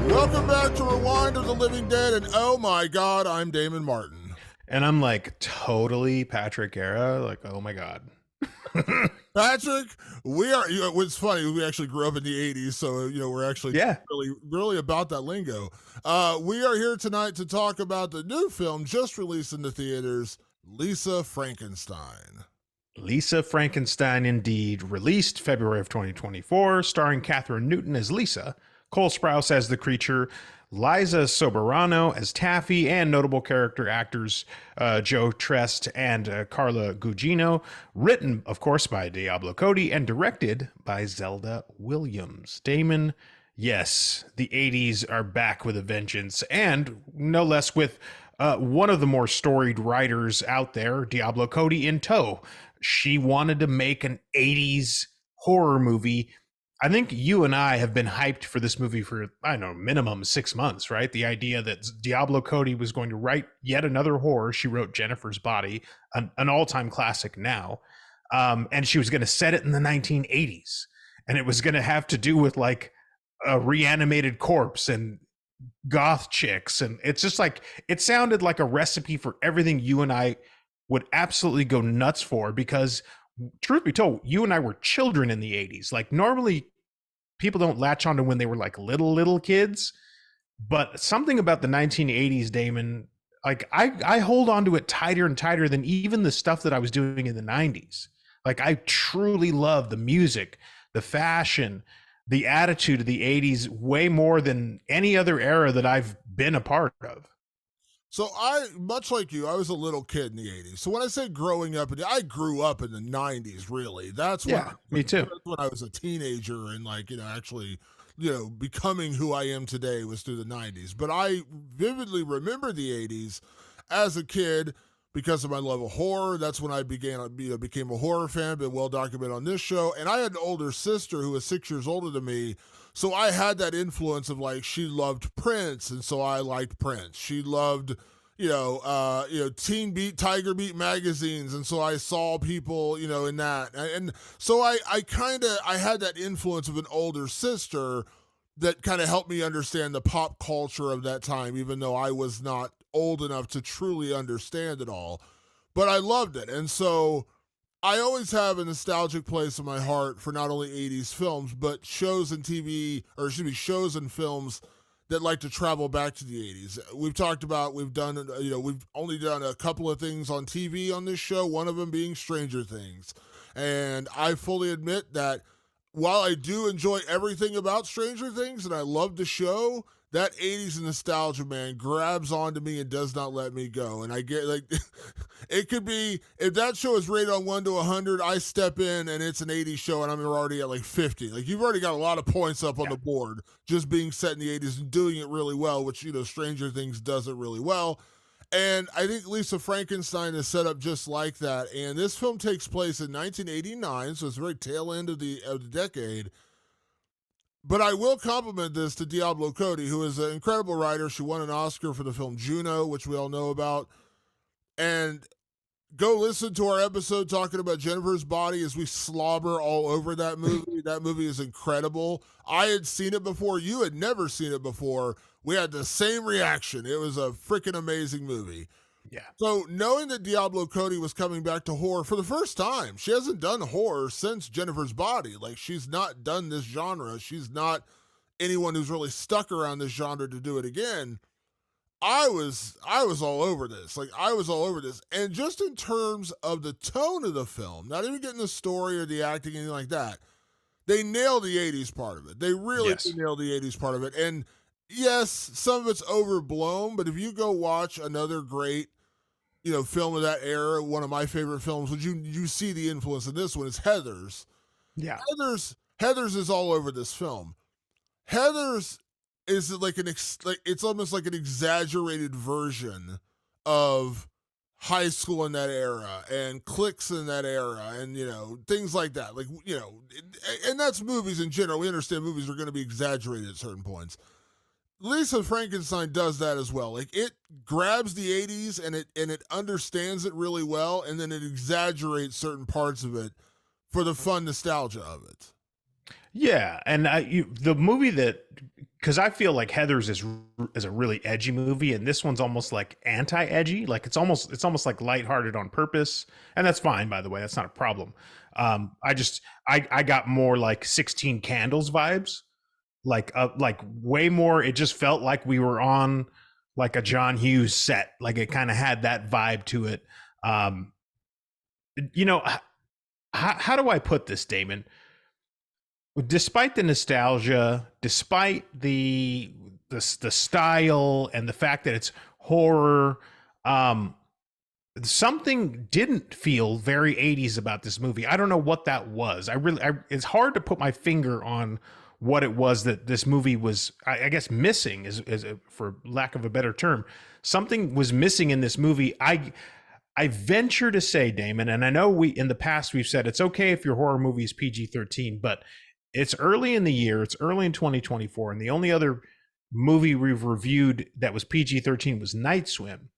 Welcome back to Rewind of the Living Dead, and oh my God, I'm Damon Martin. And I'm like totally Patrick era, like, oh my God. Patrick, we are, it's funny, we actually grew up in the 80s, so, we're actually Yeah. really about that lingo. We are here tonight to talk about the new film just released in the theaters, Lisa Frankenstein. Lisa Frankenstein, indeed, released February of 2024, starring Catherine Newton as Lisa, Cole Sprouse as the creature, Liza Soberano as Taffy, and notable character actors Joe Trest and Carla Gugino. Written, of course, by Diablo Cody and directed by Zelda Williams. Damon, yes, the 80s are back with a vengeance, and no less with one of the more storied writers out there, Diablo Cody, in tow. She wanted to make an 80s horror movie. I think you and I have been hyped for this movie for, I don't know, minimum 6 months, right? The idea that Diablo Cody was going to write yet another horror. She wrote Jennifer's Body, an all-time classic now. And she was going to set it in the 1980s. And it was going to have to do with like a reanimated corpse and goth chicks. And it's just like, it sounded like a recipe for everything you and I would absolutely go nuts for, because truth be told, you and I were children in the 80s. Like, normally people don't latch onto when they were like little kids, but something about the 1980s, Damon, like I hold on to it tighter and tighter than even the stuff that I was doing in the 90s. Like, I truly love the music, the fashion, the attitude of the 80s way more than any other era that I've been a part of. So much like you, I was a little kid in the 80s. So when I say growing up, I grew up in the 90s, really. That's when, Yeah, me too. That's when I was a teenager and actually, becoming who I am today was through the 90s. But I vividly remember the 80s as a kid because of my love of horror. That's when I became a horror fan, been well documented on this show. And I had an older sister who was 6 years older than me. So I had that influence of like, she loved Prince, and so I liked Prince. She loved, Teen Beat, Tiger Beat magazines, and so I saw people, in that. And so I had that influence of an older sister that kind of helped me understand the pop culture of that time, even though I was not old enough to truly understand it all. But I loved it. And so I always have a nostalgic place in my heart for not only 80s films, but shows and shows and films that like to travel back to the 80s. We've only done a couple of things on TV on this show, one of them being Stranger Things. And I fully admit that while I do enjoy everything about Stranger Things and I love the show, that 80s nostalgia, man, grabs onto me and does not let me go. And I get like, it could be, if that show is rated on 1 to 100, I step in and it's an 80s show and I'm already at like 50. Like, you've already got a lot of points up on the board just being set in the 80s and doing it really well, which, Stranger Things does it really well. And I think Lisa Frankenstein is set up just like that. And this film takes place in 1989, so it's the very tail end of the decade. But I will compliment this to Diablo Cody, who is an incredible writer. She won an Oscar for the film Juno, which we all know about. And go listen to our episode talking about Jennifer's Body as we slobber all over that movie. That movie is incredible. I had seen it before. You had never seen it before. We had the same reaction. It was a freaking amazing movie. Yeah. So knowing that Diablo Cody was coming back to horror for the first time, she hasn't done horror since Jennifer's Body. Like, she's not done this genre. She's not anyone who's really stuck around this genre to do it again. I was all over this. Like, I was all over this. And just in terms of the tone of the film, not even getting the story or the acting, anything like that, they nailed the 80s part of it. They really nailed the 80s part of it. And yes, some of it's overblown, but if you go watch another great film of that era, one of my favorite films, which you see the influence in this one, is Heathers. Yeah. Heathers is all over this film. Heathers is like it's almost like an exaggerated version of high school in that era and cliques in that era and things like that. Like, and that's movies in general. We understand movies are going to be exaggerated at certain points. Lisa Frankenstein does that as well. Like, it grabs the 80s and it understands it really well, and then it exaggerates certain parts of it for the fun nostalgia of it. Yeah, and the movie that because I feel like Heather's is a really edgy movie, and this one's almost like anti-edgy. Like it's almost like lighthearted on purpose, and that's fine. By the way, that's not a problem. I got more like 16 Candles vibes, like way more. It just felt like we were on like a John Hughes set. Like it kind of had that vibe to it. Um, you know, how do I put this, Damon? Despite the nostalgia, despite the style and the fact that it's horror, um, something didn't feel very 80s about this movie. I don't know what that was. It's hard to put my finger on what it was that this movie was, I guess, missing, for lack of a better term. Something was missing in this movie. I venture to say, Damon, and I know we in the past we've said it's okay if your horror movie is PG-13, but it's early in the year. It's early in 2024, and the only other movie we've reviewed that was PG-13 was Night Swim.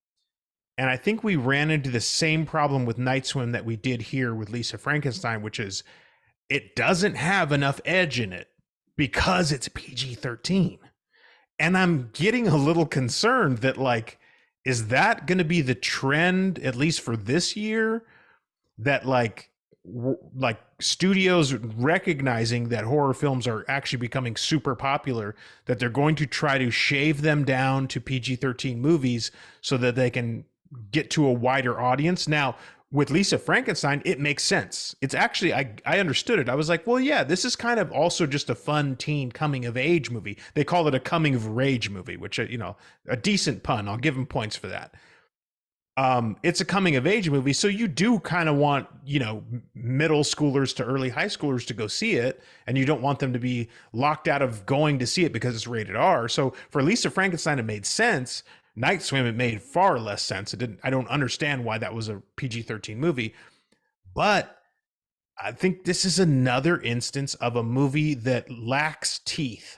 And I think we ran into the same problem with Night Swim that we did here with Lisa Frankenstein, which is it doesn't have enough edge in it because it's PG-13. And I'm getting a little concerned that, like, is that going to be the trend, at least for this year, that like studios recognizing that horror films are actually becoming super popular, that they're going to try to shave them down to PG-13 movies so that they can get to a wider audience? Now, with Lisa Frankenstein, it makes sense. It's actually, I understood it. I was like, well, yeah, this is kind of also just a fun teen coming of age movie. They call it a coming of rage movie, which, a decent pun. I'll give them points for that. It's a coming of age movie, so you do kind of want, middle schoolers to early high schoolers to go see it, and you don't want them to be locked out of going to see it because it's rated R. So for Lisa Frankenstein, it made sense. Night Swim, it made far less sense. It didn't. I don't understand why that was a PG-13 movie, but I think this is another instance of a movie that lacks teeth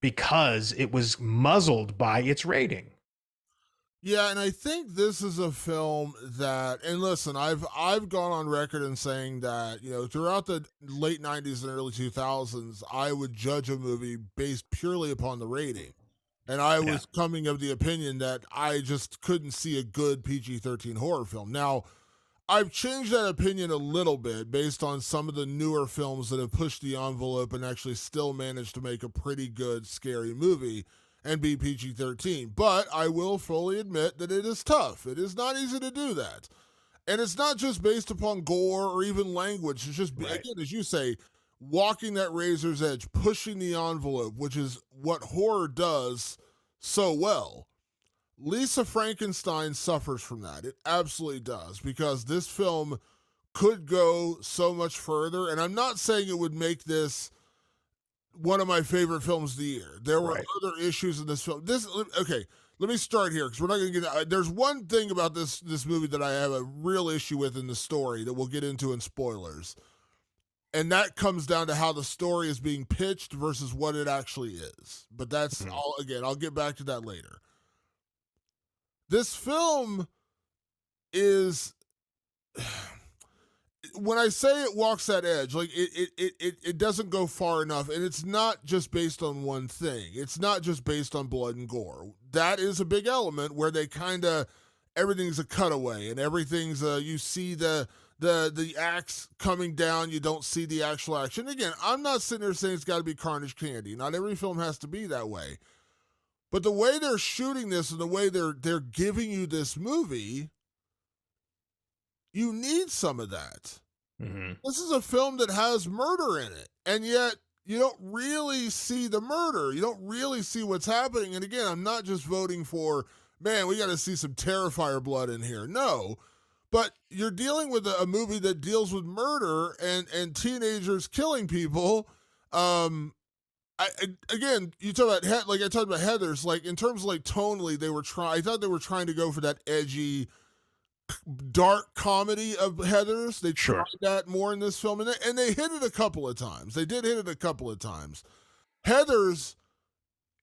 because it was muzzled by its rating. Yeah, and I think this is a film that, and listen, I've gone on record in saying that, throughout the late 90s and early 2000s, I would judge a movie based purely upon the rating. And I Yeah. was coming of the opinion that I just couldn't see a good PG-13 horror film. Now, I've changed that opinion a little bit based on some of the newer films that have pushed the envelope and actually still managed to make a pretty good scary movie and be PG-13. But I will fully admit that it is tough. It is not easy to do that. And it's not just based upon gore or even language. It's just, Right. again, as you say, walking that razor's edge, pushing the envelope, which is what horror does so well. Lisa Frankenstein suffers from that. It absolutely does, because this film could go so much further. And I'm not saying it would make this one of my favorite films of the year. There were Right. other issues in this film. Okay, let me start here because we're not going to get. There's one thing about this movie that I have a real issue with in the story that we'll get into in spoilers, and that comes down to how the story is being pitched versus what it actually is. But that's all. Again, I'll get back to that later. This film is, when I say it walks that edge, like it doesn't go far enough, and it's not just based on one thing. It's not just based on blood and gore. That is a big element where they kind of, everything's a cutaway and everything's you see the axe coming down, you don't see the actual action. Again, I'm not sitting there saying it's got to be carnage candy. Not every film has to be that way. But the way they're shooting this and the way they're giving you this movie, you need some of that. Mm-hmm. This is a film that has murder in it, and yet you don't really see the murder. You don't really see what's happening. And again, I'm not just voting for, man, we got to see some Terrifier blood in here. No, but you're dealing with a movie that deals with murder and teenagers killing people. Again, you talk about, like I talked about Heathers, like in terms of like tonally, I thought they were trying to go for that edgy, dark comedy of Heathers. They tried that more in this film, and they hit it a couple of times. They did hit it a couple of times. Heathers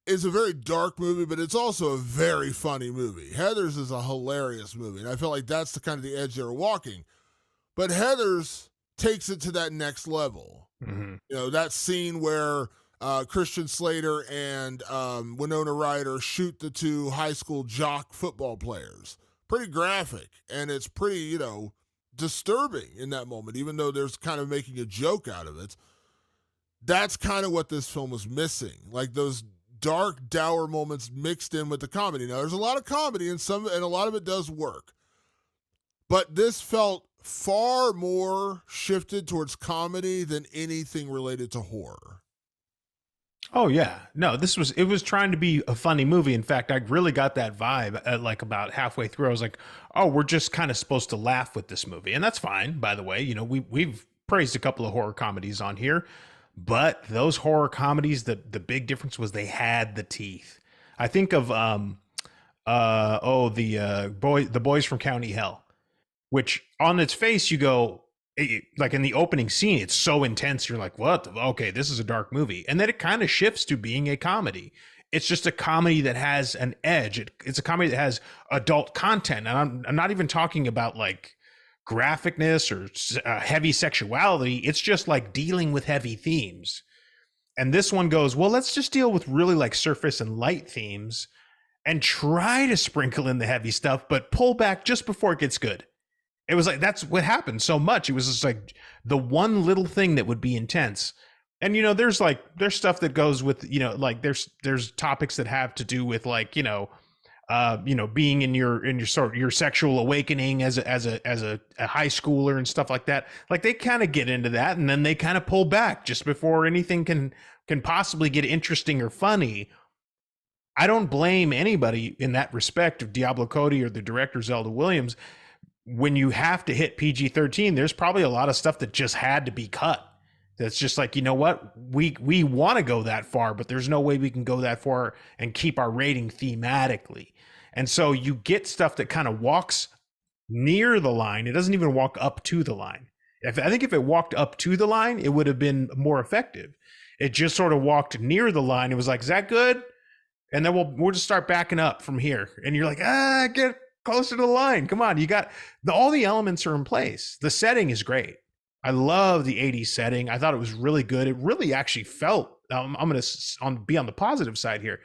is a very dark movie, but it's also a very funny movie. Heathers is a hilarious movie, and I feel like that's the kind of the edge they were walking. But Heathers takes it to that next level. Mm-hmm. That scene where Christian Slater and Winona Ryder shoot the two high school jock football players. Pretty graphic, and it's pretty, disturbing in that moment, even though there's kind of making a joke out of it. That's kind of what this film was missing, like those dark, dour moments mixed in with the comedy. Now, there's a lot of comedy, and a lot of it does work, but this felt far more shifted towards comedy than anything related to horror. Oh yeah, no, it was trying to be a funny movie. In fact, I really got that vibe at like about halfway through. I was like, oh, we're just kind of supposed to laugh with this movie, and that's fine. By the way, we've praised a couple of horror comedies on here, but those horror comedies, the big difference was they had the teeth. I think of the boys from County Hell, which on its face you go, like in the opening scene, it's so intense. You're like, what? Okay, this is a dark movie. And then it kind of shifts to being a comedy. It's just a comedy that has an edge. It's a comedy that has adult content. And I'm not even talking about like graphicness or heavy sexuality. It's just like dealing with heavy themes. And this one goes, well, let's just deal with really like surface and light themes and try to sprinkle in the heavy stuff, but pull back just before it gets good. It was like, that's what happened so much. It was just like the one little thing that would be intense. And, there's stuff that goes with, like there's topics that have to do with like, being in your sort of your sexual awakening as a high schooler and stuff like that. Like they kind of get into that and then they kind of pull back just before anything can possibly get interesting or funny. I don't blame anybody in that respect of Diablo Cody or the director Zelda Williams. When you have to hit PG-13, there's probably a lot of stuff that just had to be cut. That's just like, you know what? We want to go that far, but there's no way we can go that far and keep our rating thematically. And so you get stuff that kind of walks near the line. It doesn't even walk up to the line. I think if it walked up to the line, it would have been more effective. It just sort of walked near the line. It was like, is that good? And then we'll just start backing up from here. And you're like, get closer to the line. Come on. You got all the elements are in place. The setting is great. I love the 80s setting. I thought it was really good. It really actually felt, I'm going to be on the positive side here,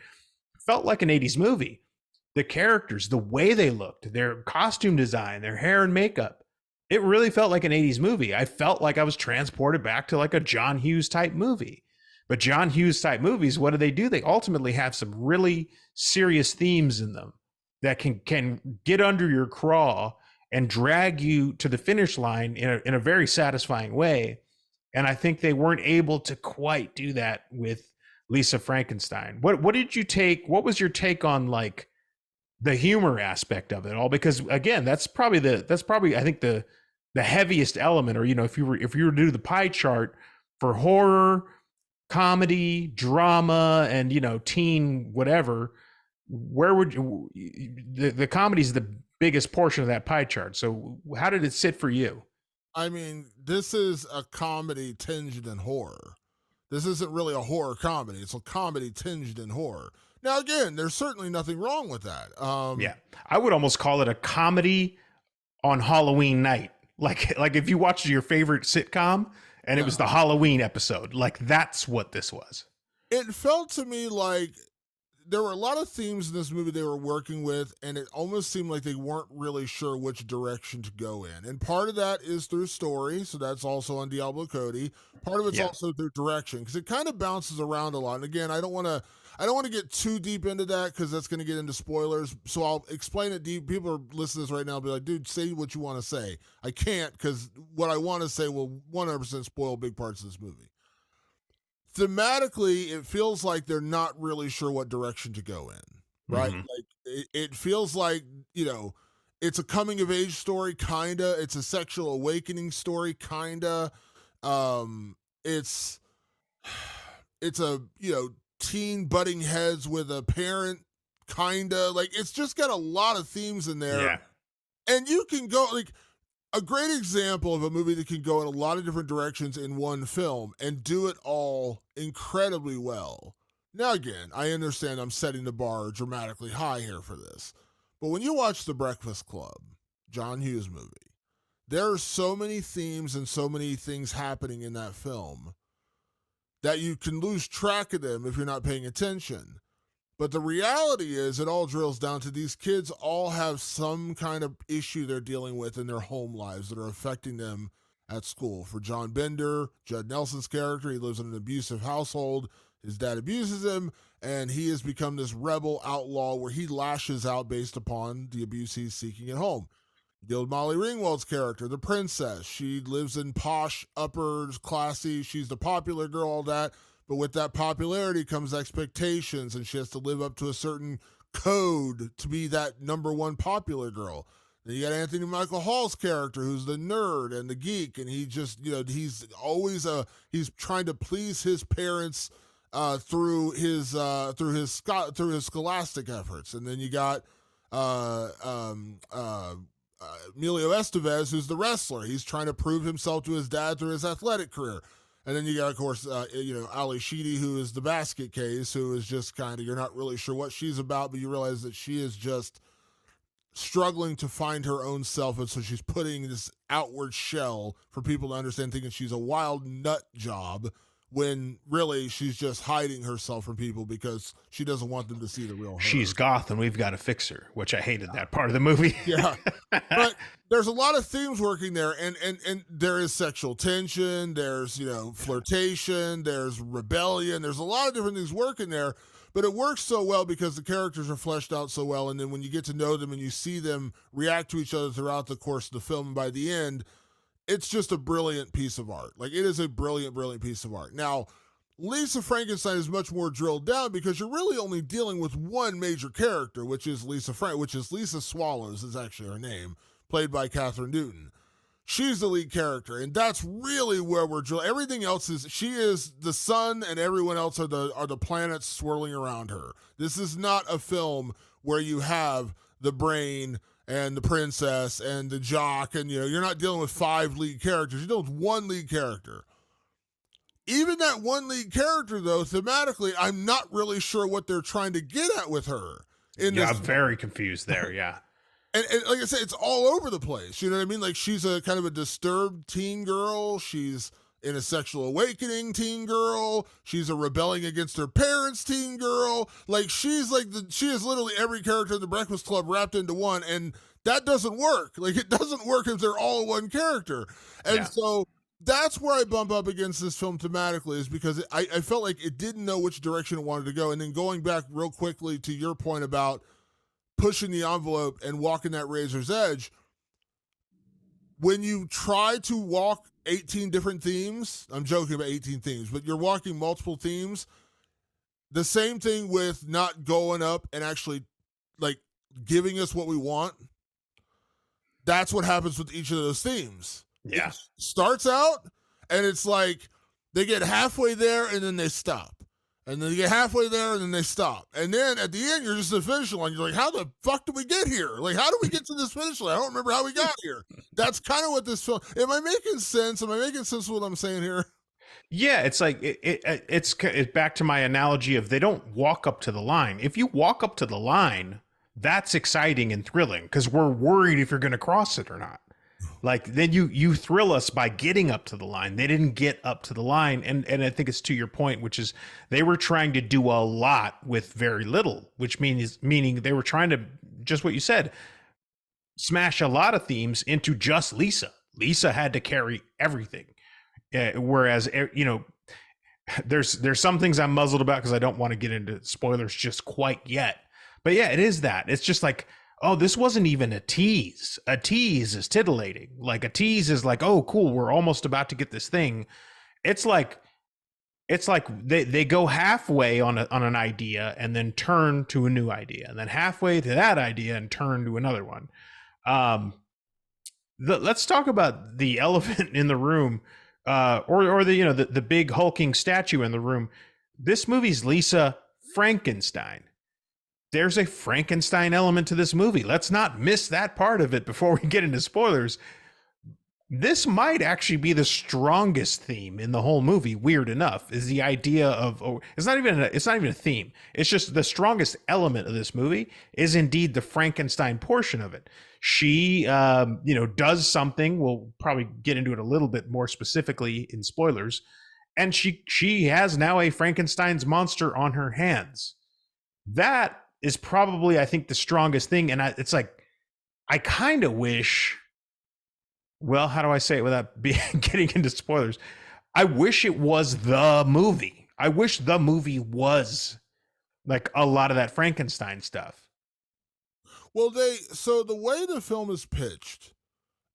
felt like an 80s movie. The characters, the way they looked, their costume design, their hair and makeup, it really felt like an 80s movie. I felt like I was transported back to like a John Hughes type movie. But John Hughes type movies, what do? They ultimately have some really serious themes in them that can get under your craw and drag you to the finish line in a very satisfying way. And I think they weren't able to quite do that with Lisa Frankenstein. What did you take? What was your take on like the humor aspect of it all? Because again, that's probably I think the heaviest element, or if you were to do the pie chart for horror, comedy, drama, and teen whatever, where would the comedy is the biggest portion of that pie chart. So how did it sit for you? I mean, this is a comedy tinged in horror. This isn't really a horror comedy. It's a comedy tinged in horror. Now, again, there's certainly nothing wrong with that. Yeah, I would almost call it a comedy on Halloween night. Like if you watched your favorite sitcom and it was the Halloween episode, like that's what this was. It felt to me like there were a lot of themes in this movie they were working with, and it almost seemed like they weren't really sure which direction to go in. And part of that is through story, so that's also on Diablo Cody. Part of it's also through direction, because it kind of bounces around a lot. And again, I don't want to get too deep into that because that's going to get into spoilers. So I'll explain it deep. People are listening to this right now, be like, dude, say what you want to say. I can't, because what I want to say will 100% spoil big parts of this movie. Thematically, it feels like they're not really sure what direction to go in, right? Mm-hmm. Like it feels like, it's a coming of age story, kinda. It's a sexual awakening story, kinda. It's a, teen butting heads with a parent, kinda. Like, it's just got a lot of themes in there. Yeah. And you can go, like, a great example of a movie that can go in a lot of different directions in one film and do it all incredibly well. Now, again, I understand I'm setting the bar dramatically high here for this, but when you watch The Breakfast Club, John Hughes movie, there are so many themes and so many things happening in that film that you can lose track of them if you're not paying attention. But the reality is, it all drills down to these kids all have some kind of issue they're dealing with in their home lives that are affecting them at school. For John Bender, Judd Nelson's character, he lives in an abusive household. His dad abuses him, and he has become this rebel outlaw where he lashes out based upon the abuse he's seeking at home. You deal with Molly Ringwald's character, the princess. She lives in posh, upper, classy. She's the popular girl, all that. But with that popularity comes expectations, and she has to live up to a certain code to be that number one popular girl. Then you got Anthony Michael Hall's character, who's the nerd and the geek, and he just, he's always he's trying to please his parents through his scholastic efforts. And then you got Emilio Estevez, who's the wrestler. He's trying to prove himself to his dad through his athletic career. And then you got, of course, Ali Sheedy, who is the basket case, who is just kind of, you're not really sure what she's about, but you realize that she is just struggling to find her own self. And so she's putting this outward shell for people to understand, thinking she's a wild nut job, when really she's just hiding herself from people because she doesn't want them to see the real her. She's goth and we've got to fix her, which I hated that part of the movie. Yeah. But there's a lot of themes working there, and there is sexual tension, there's, flirtation, there's rebellion, there's a lot of different things working there, but it works so well because the characters are fleshed out so well, and then when you get to know them and you see them react to each other throughout the course of the film, and by the end, it's just a brilliant piece of art. Like, it is a brilliant, brilliant piece of art. Now, Lisa Frankenstein is much more drilled down because you're really only dealing with one major character, which is Lisa Swallows, is actually her name, played by Catherine Newton. She's the lead character, and that's really where we're drilling. Everything else she is the sun, and everyone else are the planets swirling around her. This is not a film where you have the brain and the princess and the jock, and you're not dealing with 5 lead characters. You're dealing with one lead character. Even that one lead character, though, thematically, I'm not really sure what they're trying to get at with her. I'm very confused there, yeah. And like I said, it's all over the place. You know what I mean? Like, she's a kind of a disturbed teen girl. She's in a sexual awakening teen girl. She's a rebelling against her parents teen girl. Like, she is literally every character in the Breakfast Club wrapped into one, and that doesn't work. Like, it doesn't work if they're all one character. And so that's where I bump up against this film thematically, is because I felt like it didn't know which direction it wanted to go. And then going back real quickly to your point about pushing the envelope and walking that razor's edge, when you try to walk 18 different themes, I'm joking about 18 themes, but you're walking multiple themes, the same thing with not going up and actually, like, giving us what we want. That's what happens with each of those themes. Yeah. It starts out, and it's like they get halfway there, and then they stop. And then you get halfway there, and then they stop. And then at the end, you're just at the finish line. You're like, how the fuck did we get here? Like, how do we get to this finish line? I don't remember how we got here. That's kind of what this film... Am I making sense? Am I making sense of what I'm saying here? Yeah, it's like, it's back to my analogy of they don't walk up to the line. If you walk up to the line, that's exciting and thrilling because we're worried if you're going to cross it or not. Like, then you thrill us by getting up to the line. They didn't get up to the line. And I think it's to your point, which is they were trying to do a lot with very little, which meaning they were trying to, just what you said, smash a lot of themes into just Lisa. Lisa had to carry everything. Whereas, there's some things I'm muzzled about because I don't want to get into spoilers just quite yet. But yeah, it is that. It's just like, oh, this wasn't even a tease. A tease is titillating. Like, a tease is like, oh, cool, we're almost about to get this thing. It's like they go halfway on an idea and then turn to a new idea, and then halfway to that idea and turn to another one. Let's talk about the elephant in the room, or the big hulking statue in the room. This movie's Lisa Frankenstein. There's a Frankenstein element to this movie. Let's not miss that part of it before we get into spoilers. This might actually be the strongest theme in the whole movie. Weird enough, is the idea of it's not even a theme. It's just the strongest element of this movie is indeed the Frankenstein portion of it. She, does something. We'll probably get into it a little bit more specifically in spoilers. and she has now a Frankenstein's monster on her hands. That is probably, I think, the strongest thing. And it's like, I kind of wish, well, how do I say it without getting into spoilers? I wish it was the movie. I wish the movie was like a lot of that Frankenstein stuff. Well, so the way the film is pitched,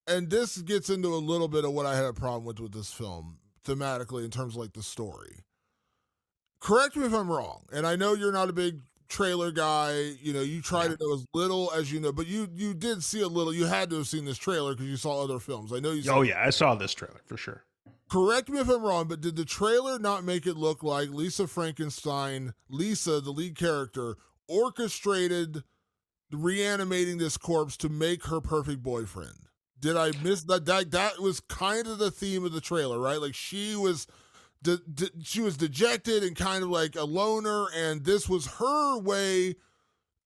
and this gets into a little bit of what I had a problem with this film thematically in terms of like the story. Correct me if I'm wrong, and I know you're not a big trailer guy. You know, you try Yeah. to know as little as you know, but you did see a little. You had to have seen this trailer because you saw other films. I know you saw. Oh yeah, I saw this trailer for sure. Correct me if I'm wrong, but did the trailer not make it look like Lisa Frankenstein, Lisa, the lead character, orchestrated reanimating this corpse to make her perfect boyfriend? Did I miss that? That was kind of the theme of the trailer, right? Like she was she was dejected and kind of like a loner, and this was her way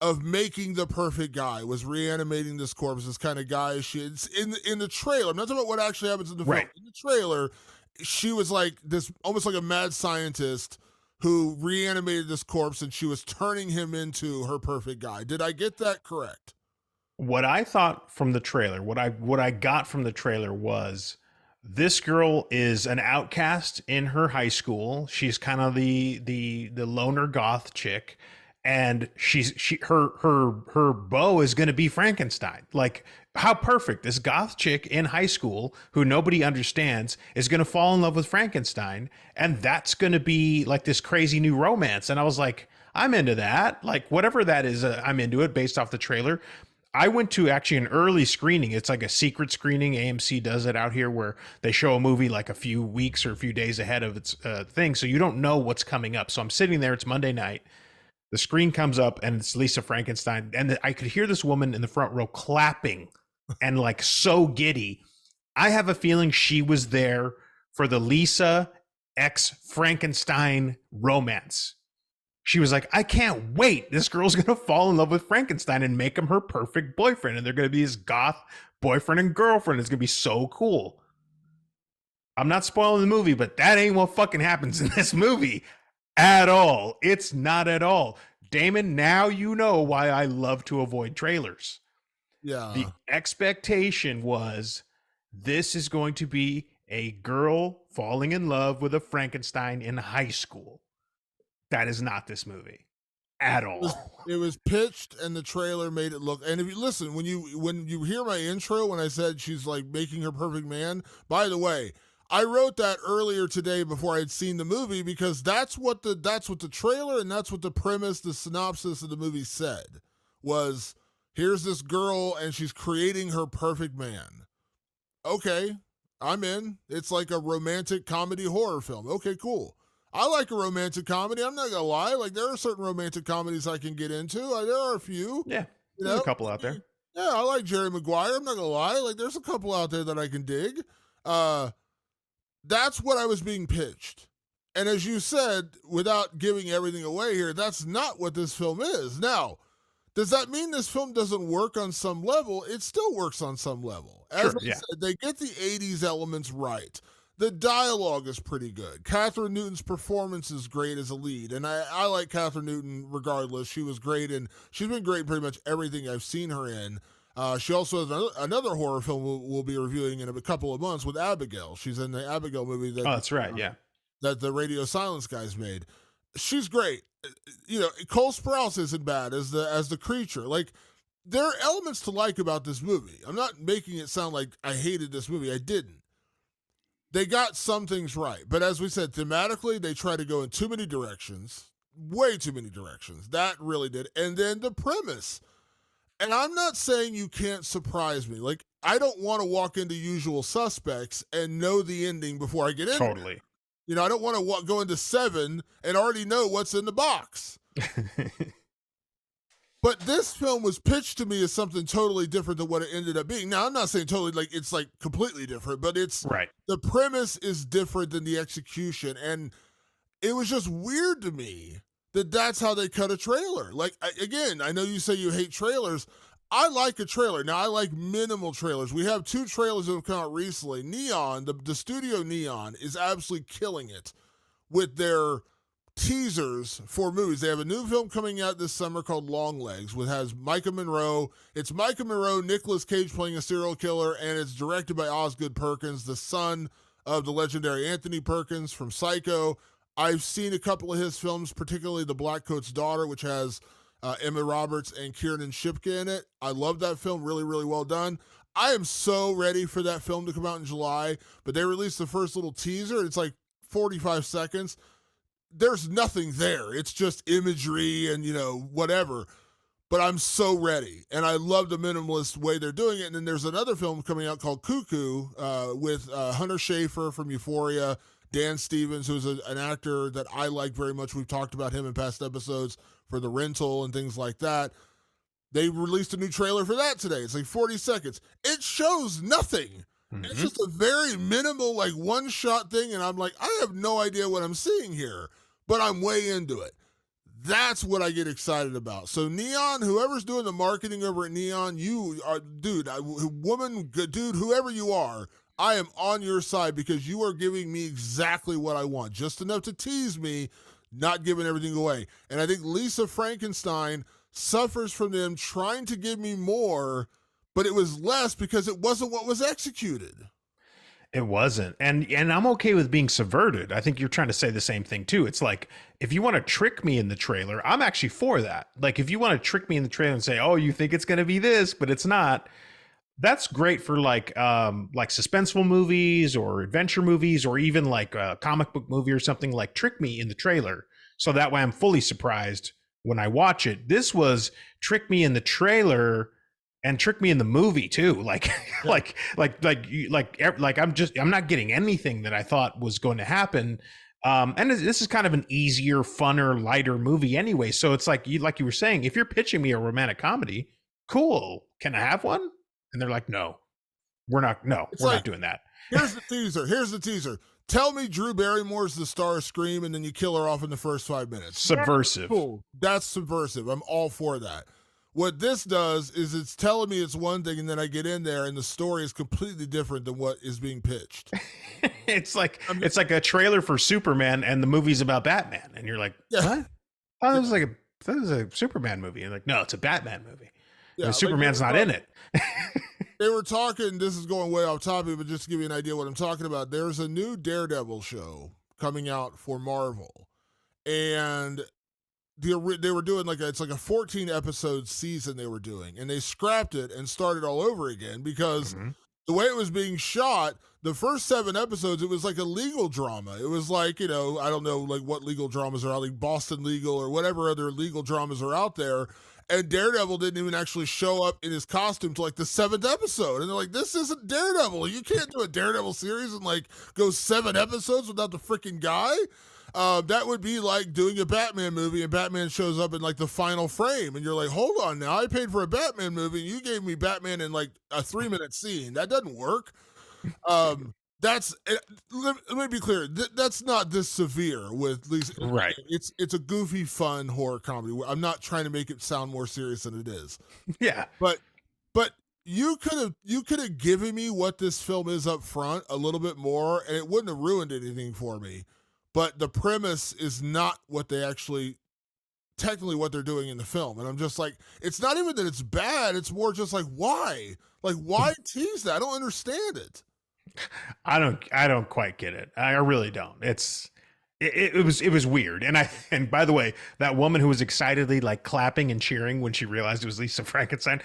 of making the perfect guy, was reanimating this corpse, this kind of guy. It's in the trailer. I'm not talking about what actually happens in the film. Right. In the trailer, she was like this, almost like a mad scientist who reanimated this corpse, and she was turning him into her perfect guy. Did I get that correct? What I thought from the trailer, what I got from the trailer was this girl is an outcast in her high school. She's kind of the loner goth chick, and her beau is going to be Frankenstein. Like, how perfect! This goth chick in high school who nobody understands is going to fall in love with Frankenstein, and that's going to be like this crazy new romance. And I was like, I'm into that. Like, whatever that is, I'm into it based off the trailer. I went to actually an early screening. It's like a secret screening. AMC does it out here where they show a movie like a few weeks or a few days ahead of its thing. So you don't know what's coming up. So I'm sitting there. It's Monday night. The screen comes up and it's Lisa Frankenstein. And I could hear this woman in the front row clapping and like so giddy. I have a feeling she was there for the Lisa X Frankenstein romance. She was like, I can't wait. This girl's going to fall in love with Frankenstein and make him her perfect boyfriend. And they're going to be his goth boyfriend and girlfriend. It's going to be so cool. I'm not spoiling the movie, but that ain't what fucking happens in this movie at all. It's not at all. Damon, now you know why I love to avoid trailers. Yeah. The expectation was this is going to be a girl falling in love with a Frankenstein in high school. That is not this movie at all. It was pitched, and the trailer made it look. And if you listen, when you hear my intro, when I said she's like making her perfect man. By the way, I wrote that earlier today before I had seen the movie because that's what the trailer and that's what the premise, the synopsis of the movie said was. Here's this girl, and she's creating her perfect man. Okay, I'm in. It's like a romantic comedy horror film. Okay, cool. I like a romantic comedy. I'm not gonna lie. Like there are certain romantic comedies I can get into. There are a few. Yeah, You there's know, a couple out there. yeah, I like Jerry Maguire. I'm not gonna lie. Like there's a couple out there that I can dig. That's what I was being pitched. And as you said, without giving everything away here, that's not what this film is. Now, does that mean this film doesn't work on some level? It still works on some level. As Sure, I yeah. said, they get the 80s elements right. The dialogue is pretty good. Catherine Newton's performance is great as a lead. And I like Catherine Newton regardless. She was great, and she's been great in pretty much everything I've seen her in. She also has another horror film we'll be reviewing in a couple of months with Abigail. She's in the Abigail movie that, Oh, that's right. Yeah. that the Radio Silence guys made. She's great. You know, Cole Sprouse isn't bad as the creature. Like, there are elements to like about this movie. I'm not making it sound like I hated this movie. I didn't. They got some things right, but as we said, thematically, they try to go in too many directions, way too many directions. That really did. And then the premise. And I'm not saying you can't surprise me. Like, I don't want to walk into Usual Suspects and know the ending before I get in. Totally. You know, I don't want to go into 7 and already know what's in the box. But this film was pitched to me as something totally different than what it ended up being. Now, I'm not saying totally, like, it's like completely different, but it's Right. the premise is different than the execution. And it was just weird to me that that's how they cut a trailer. Like, again, I know you say you hate trailers. I like a trailer. Now, I like minimal trailers. We have 2 trailers that have come out recently. Neon, the studio Neon, is absolutely killing it with their teasers for movies. They have a new film coming out this summer called Long Legs, which has Micah Monroe. It's Micah Monroe, Nicolas Cage playing a serial killer, and it's directed by Osgood Perkins, the son of the legendary Anthony Perkins from Psycho. I've seen a couple of his films, particularly The Blackcoat's Daughter, which has Emma Roberts and Kiernan Shipka in it. I love that film. Really, really well done. I am so ready for that film to come out in July, but they released the first little teaser. It's like 45 seconds. There's nothing there. It's just imagery and, whatever. But I'm so ready. And I love the minimalist way they're doing it. And then there's another film coming out called Cuckoo with Hunter Schafer from Euphoria, Dan Stevens, who's an actor that I like very much. We've talked about him in past episodes for The Rental and things like that. They released a new trailer for that today. It's like 40 seconds. It shows nothing. Mm-hmm. It's just a very minimal, like one-shot thing. And I'm like, I have no idea what I'm seeing here, but I'm way into it. That's what I get excited about. So Neon, whoever's doing the marketing over at Neon, you are, dude, woman, dude, whoever you are, I am on your side because you are giving me exactly what I want. Just enough to tease me, not giving everything away. And I think Lisa Frankenstein suffers from them trying to give me more, but it was less because it wasn't what was executed. It wasn't. And I'm okay with being subverted. I think you're trying to say the same thing too. It's like, if you want to trick me in the trailer, I'm actually for that. Like, if you want to trick me in the trailer and say, oh, you think it's going to be this, but it's not, that's great for like suspenseful movies or adventure movies, or even like a comic book movie or something. Like, trick me in the trailer, so that way I'm fully surprised when I watch it. This was trick me in the trailer and trick me in the movie too. Like, yeah. I'm not getting anything that I thought was going to happen. And this is kind of an easier, funner, lighter movie anyway. So it's like you were saying, if you're pitching me a romantic comedy, cool. Can I have one? And they're like, no, we're not doing that. Here's the teaser. Tell me Drew Barrymore's the star of Scream, and then you kill her off in the first 5 minutes. Subversive. That's cool. That's subversive. I'm all for that. What this does is it's telling me it's one thing, and then I get in there, and the story is completely different than what is being pitched. It's like a trailer for Superman, and the movie's about Batman, and you're like, what? Oh, this is a Superman movie. And like, no, it's a Batman movie. Yeah, Superman's not in it. They were talking, this is going way off topic, but just to give you an idea what I'm talking about, there's a new Daredevil show coming out for Marvel. And they were doing it's like a 14 episode season they were doing, and they scrapped it and started all over again because the way it was being shot, the first 7 episodes, it was like a legal drama. It was like, I don't know like what legal dramas are out, like Boston Legal or whatever other legal dramas are out there. And Daredevil didn't even actually show up in his costume till like the 7th episode. And they're like, this isn't Daredevil. You can't do a Daredevil series and like go 7 episodes without the freaking guy. That would be like doing a Batman movie and Batman shows up in like the final frame. And you're like, hold on now. I paid for a Batman movie and you gave me Batman in like a 3-minute scene. That doesn't work. Let me be clear. That's not this severe with Lisa. Right. It's a goofy, fun horror comedy. I'm not trying to make it sound more serious than it is. Yeah. But you could have given me what this film is up front a little bit more, and it wouldn't have ruined anything for me. But the premise is not what they actually, technically what they're doing in the film. And I'm just like, it's not even that it's bad. It's more just like, why? Like, why tease that? I don't understand it. I don't quite get it. I really don't. It was weird. And by the way, that woman who was excitedly like clapping and cheering when she realized it was Lisa Frankenstein,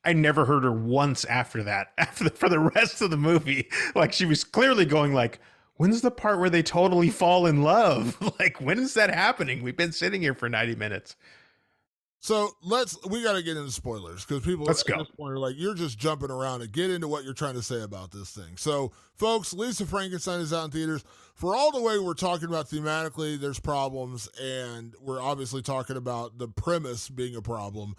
I never heard her once after that, for the rest of the movie. Like, she was clearly going like, when's the part where they totally fall in love? Like, when is that happening? We've been sitting here for 90 minutes. So we got to get into spoilers because people at this point are like, you're just jumping around and get into what you're trying to say about this thing. So, folks, Lisa Frankenstein is out in theaters. For all the way we're talking about thematically, there's problems, and we're obviously talking about the premise being a problem.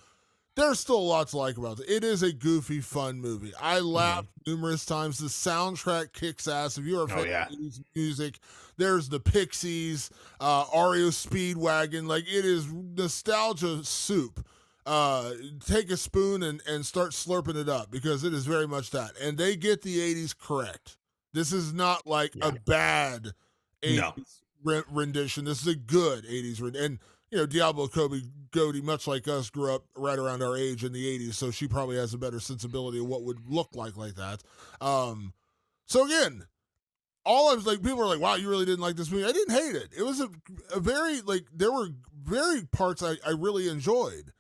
There's still a lot to like about it. It is a goofy, fun movie. I laughed numerous times. The soundtrack kicks ass. If you're a fan of 80s music, there's the Pixies, REO Speedwagon. Like, it is nostalgia soup. Take a spoon and start slurping it up because it is very much that. And they get the 80s correct. This is not like a bad 80s rendition. This is a good 80s rendition. And, Diablo Cody, much like us, grew up right around our age in the 80s, so she probably has a better sensibility of what would look like that. So again, all I was like, people were like, wow, you really didn't like this movie. I didn't hate it. It was a very, there were very parts I really enjoyed.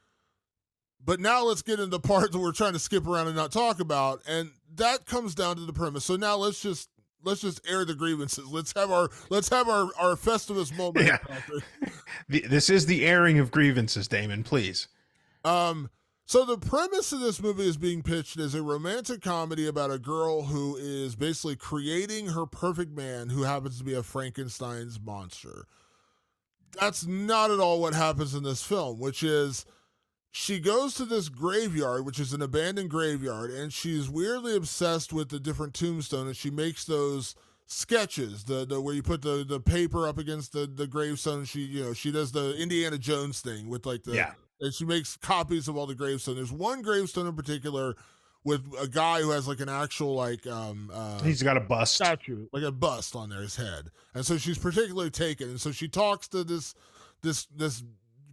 But now let's get into the part that we're trying to skip around and not talk about. And that comes down to the premise. So now let's just air the grievances. Let's have our Festivus moment. Yeah. This is the airing of grievances, Damon, please. So the premise of this movie is being pitched as a romantic comedy about a girl who is basically creating her perfect man who happens to be a Frankenstein's monster. That's not at all what happens in this film, which is she goes to this graveyard, which is an abandoned graveyard, and she's weirdly obsessed with the different tombstones, and she makes those sketches, the where you put the paper up against the gravestone. She does the Indiana Jones thing with and she makes copies of all the gravestones. There's one gravestone in particular with a guy who has like an actual he's got a bust statue, like a bust on there, his head, and so she's particularly taken, and so she talks to this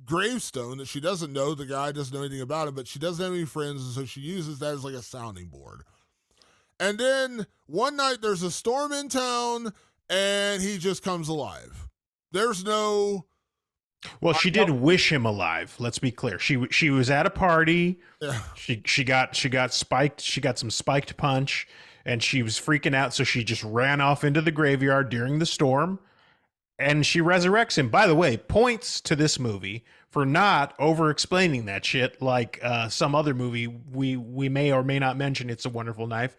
gravestone that she doesn't know. The guy doesn't know anything about it, but she doesn't have any friends, and so she uses that as like a sounding board. And then one night there's a storm in town, and he just comes alive. There's no. Well, she did wish him alive. Let's be clear. She was at a party. Yeah. She got spiked. She got some spiked punch, and she was freaking out. So she just ran off into the graveyard during the storm, and she resurrects him. By the way, points to this movie for not over explaining that shit like some other movie we may or may not mention. It's a Wonderful Knife.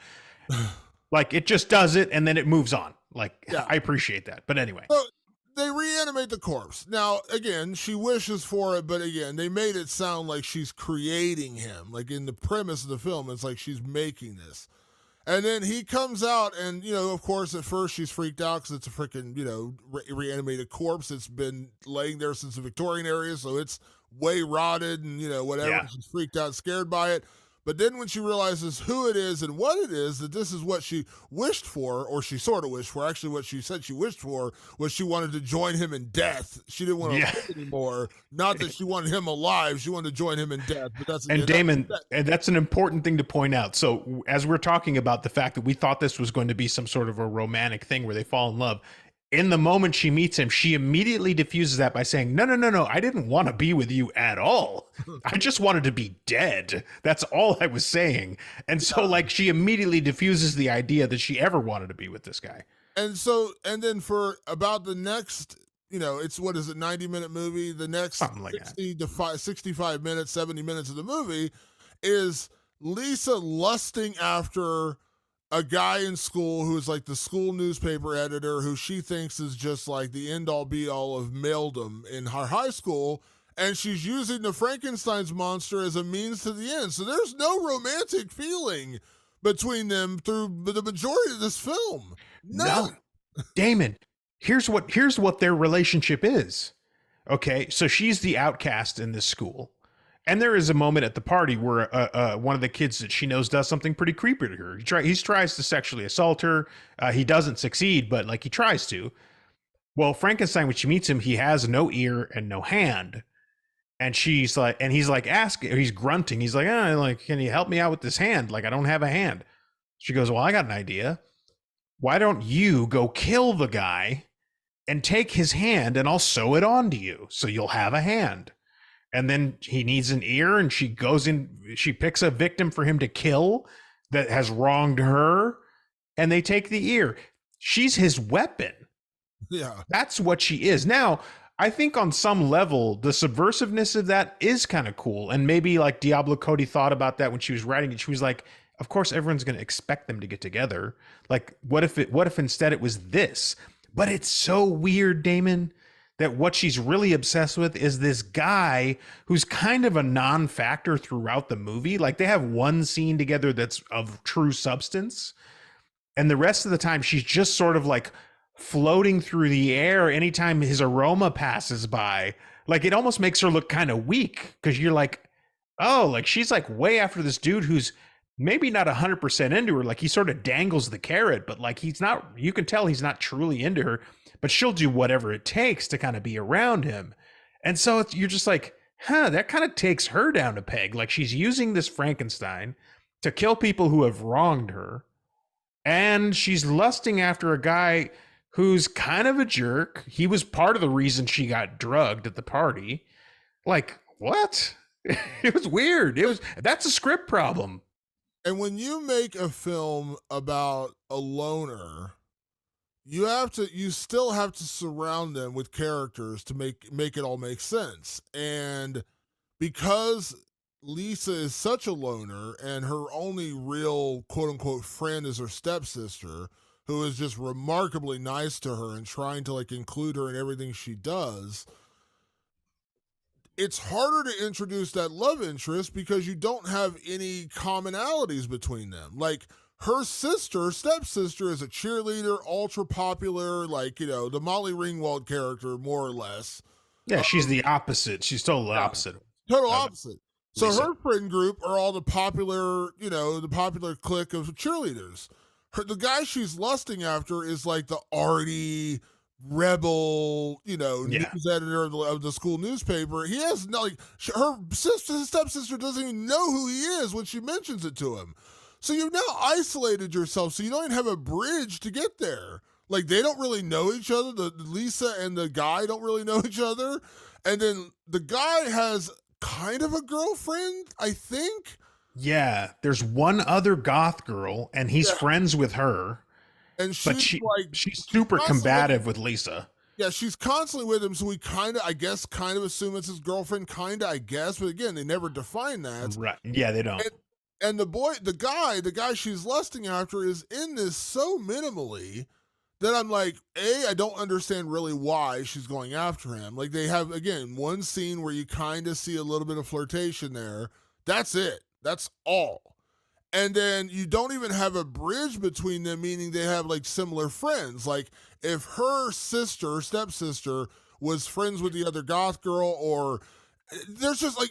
Like it just does it and then it moves on. I appreciate that. But anyway. So they reanimate the corpse. Now, again, she wishes for it, but again, they made it sound like she's creating him. Like in the premise of the film, it's like she's making this. And then he comes out, and, of course, at first she's freaked out because it's a freaking, reanimated corpse. It's been laying there since the Victorian era, so it's way rotted and, whatever. Yeah. She's freaked out, scared by it. But then when she realizes who it is and what it is, that this is what she wished for, or she sort of wished for. Actually, what she said she wished for was she wanted to join him in death. She didn't want to live anymore. Not that she wanted him alive. She wanted to join him in death. But Damon, and that's an important thing to point out. So as we're talking about the fact that we thought this was going to be some sort of a romantic thing where they fall in love, in the moment she meets him, she immediately diffuses that by saying, no, I didn't want to be with you at all. I just wanted to be dead. That's all I was saying. And so she immediately diffuses the idea that she ever wanted to be with this guy. And then for about the next, it's 90-minute movie. The next 65 minutes, 70 minutes of the movie is Lisa lusting after a guy in school who's like the school newspaper editor who she thinks is just like the end-all be-all of maledom in her high school, and she's using the Frankenstein's monster as a means to the end. So there's no romantic feeling between them through the majority of this film. No. Damon, here's what their relationship is. Okay, so she's the outcast in this school. And there is a moment at the party where one of the kids that she knows does something pretty creepy to her. He tries to sexually assault her. He doesn't succeed, but he tries to. Well, Frankenstein, when she meets him, he has no ear and no hand. And he's asking, he's grunting. He's like, can you help me out with this hand? I don't have a hand. She goes, well, I got an idea. Why don't you go kill the guy and take his hand and I'll sew it onto you so you'll have a hand. And then he needs an ear, and she goes in, she picks a victim for him to kill that has wronged her, and they take the ear. She's his weapon. Yeah. That's what she is. Now, I think on some level, the subversiveness of that is kind of cool. And maybe Diablo Cody thought about that when she was writing it. She was like, of course, everyone's going to expect them to get together. What if instead it was this? But it's so weird, Damon, that what she's really obsessed with is this guy who's kind of a non-factor throughout the movie. They have one scene together that's of true substance. And the rest of the time, she's just sort of floating through the air anytime his aroma passes by. It almost makes her look kind of weak because you're she's way after this dude who's maybe not 100% into her. He sort of dangles the carrot, but he's not, you can tell he's not truly into her. but she'll do whatever it takes to kind of be around him. And so you're just like, huh, that kind of takes her down a peg. Like she's using this Frankenstein to kill people who have wronged her. And she's lusting after a guy who's kind of a jerk. He was part of the reason she got drugged at the party. Like, what? It was weird. That's a script problem. And when you make a film about a loner, you still have to surround them with characters to make it all make sense. And because Lisa is such a loner and her only real quote unquote friend is her stepsister, who is just remarkably nice to her and trying to like include her in everything she does, it's harder to introduce that love interest because you don't have any commonalities between them. Like her stepsister, is a cheerleader, ultra popular, like, the Molly Ringwald character, more or less. Yeah, she's the opposite. She's total opposite. Total opposite. So Lisa. her friend group are all the popular clique of cheerleaders. The guy she's lusting after is like the arty, rebel, news editor of the school newspaper. He has no, like, her stepsister doesn't even know who he is when she mentions it to him. So you've now isolated yourself, so you don't even have a bridge to get there. Like, they don't really know each other. The Lisa and the guy don't really know each other. And then the guy has kind of a girlfriend, I think. Yeah, there's one other goth girl, and he's friends with her. And she's super combative with Lisa. Yeah, she's constantly with him, so we kind of assume it's his girlfriend, I guess. But again, they never define that. Right. Yeah, they don't. And the guy she's lusting after is in this so minimally that I'm like, I don't understand really why she's going after him. Like, they have, again, one scene where you kind of see a little bit of flirtation there. That's it. That's all. And then you don't even have a bridge between them, meaning they have like similar friends. Like if her stepsister was friends with the other goth girl, or there's just like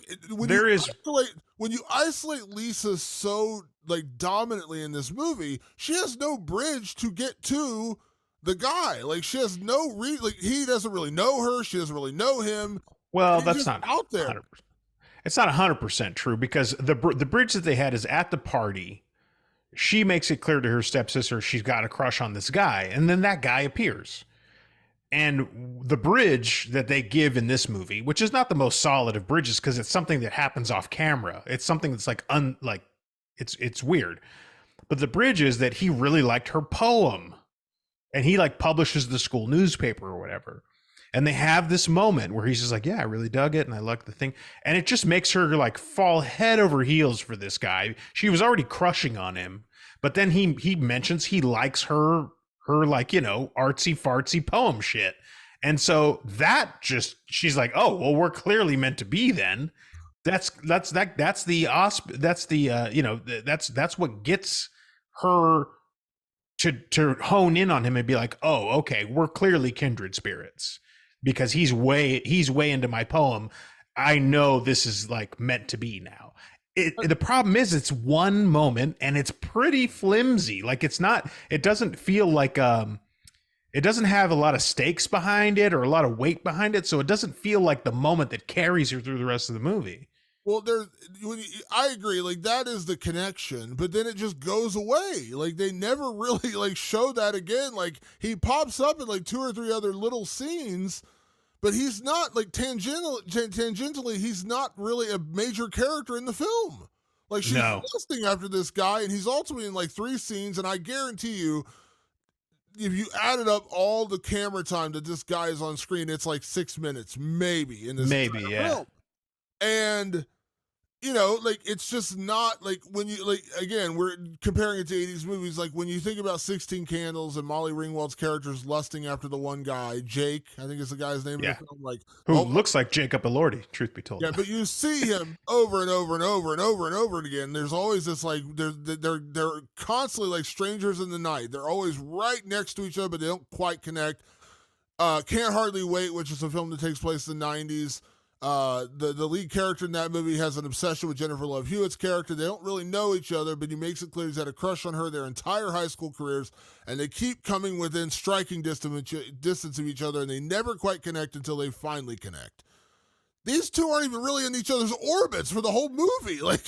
when you isolate Lisa so like dominantly in this movie, she has no bridge to get to the guy. Like she has no he doesn't really know her, she doesn't really know him. Well, that's not out there. 100%. It's not 100% true because the bridge that they had is at the party. She makes it clear to her stepsister she's got a crush on this guy, and then that guy appears. And the bridge that they give in this movie, which is not the most solid of bridges because it's something that happens off camera. It's something that's it's weird. But the bridge is that he really liked her poem, and he like publishes the school newspaper or whatever. And they have this moment where he's just like, yeah, I really dug it. And I like the thing. And it just makes her like fall head over heels for this guy. She was already crushing on him. But then he mentions he likes her like, artsy fartsy poem shit. And so she's like, oh, well, we're clearly meant to be then. That's what gets her to hone in on him and be like, oh, okay, we're clearly kindred spirits. Because he's way into my poem. I know this is like meant to be now. The problem is it's one moment and it's pretty flimsy. Like it doesn't feel like it doesn't have a lot of stakes behind it or a lot of weight behind it. So it doesn't feel like the moment that carries you through the rest of the movie. Well, I agree. Like that is the connection, but then it just goes away. Like they never really like show that again. Like he pops up in like 2 or 3 other little scenes, but he's not like tangentially. He's not really a major character in the film. Like she's lusting after this guy, and he's ultimately in like 3 scenes. And I guarantee you, if you added up all the camera time that this guy is on screen, it's like 6 minutes, maybe in this film. And like it's just not like when you like again, we're comparing it to 80s movies. Like when you think about 16 Candles and Molly Ringwald's characters lusting after the one guy, Jake, I think is the guy's name in the film, like who looks like Jacob Elordi, truth be told. Yeah, but you see him over and over and over and over and over again. There's always this like they're constantly like strangers in the night. They're always right next to each other, but they don't quite connect. Can't Hardly Wait, which is a film that takes place in the 90s. The lead character in that movie has an obsession with Jennifer Love Hewitt's character. They don't really know each other, but he makes it clear he's had a crush on her their entire high school careers, and they keep coming within striking distance of each other, and they never quite connect until they finally connect. These two aren't even really in each other's orbits for the whole movie. Like,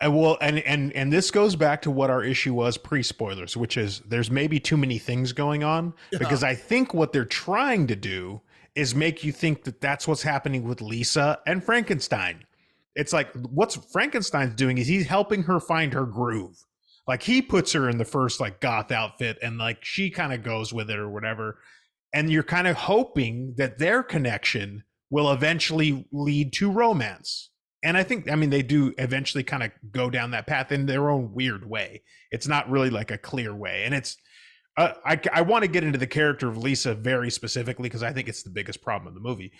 and this goes back to what our issue was pre-spoilers, which is there's maybe too many things going on, because I think what they're trying to do is make you think that that's what's happening with Lisa and Frankenstein. It's like what's Frankenstein's doing is he's helping her find her groove. Like he puts her in the first like goth outfit and like she kind of goes with it or whatever. And you're kind of hoping that their connection will eventually lead to romance. And I think, I mean, they do eventually kind of go down that path in their own weird way. It's not really like a clear way. And it's, I want to get into the character of Lisa very specifically because I think it's the biggest problem in the movie.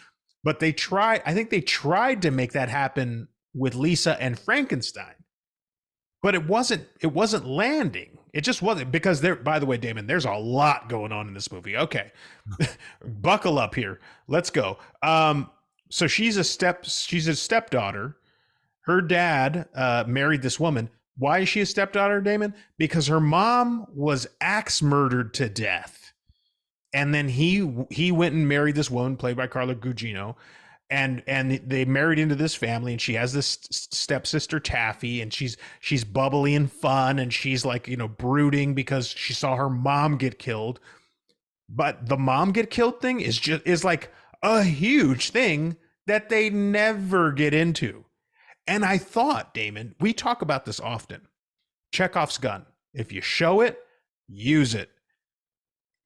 But I think they tried to make that happen with Lisa and Frankenstein, but it wasn't landing. It just wasn't, because there, by the way, Damon, there's a lot going on in this movie. Okay. Buckle up here. Let's go. So she's a stepdaughter. Her dad married this woman. Why is she a stepdaughter, Damon? Because her mom was axe murdered to death. And then he went and married this woman played by Carla Gugino. And they married into this family, and she has this stepsister Taffy, and she's bubbly and fun, and she's like, you know, brooding because she saw her mom get killed. But the mom get killed thing is like a huge thing that they never get into. And I thought, Damon, we talk about this often. Chekhov's gun. If you show it, use it.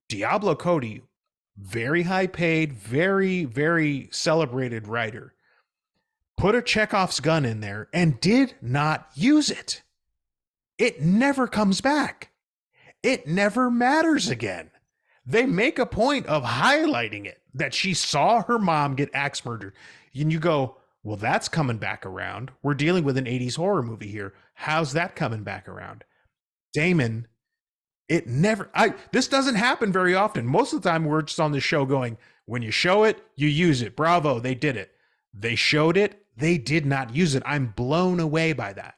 Diablo Cody, very high paid, very, very celebrated writer, put a Chekhov's gun in there and did not use it. It never comes back. It never matters again. They make a point of highlighting it, that she saw her mom get axe murdered. And you go, well, that's coming back around. We're dealing with an 80s horror movie here. How's that coming back around? Damon, this doesn't happen very often. Most of the time we're just on the show going, when you show it, you use it. Bravo, they did it. They showed it. They did not use it. I'm blown away by that.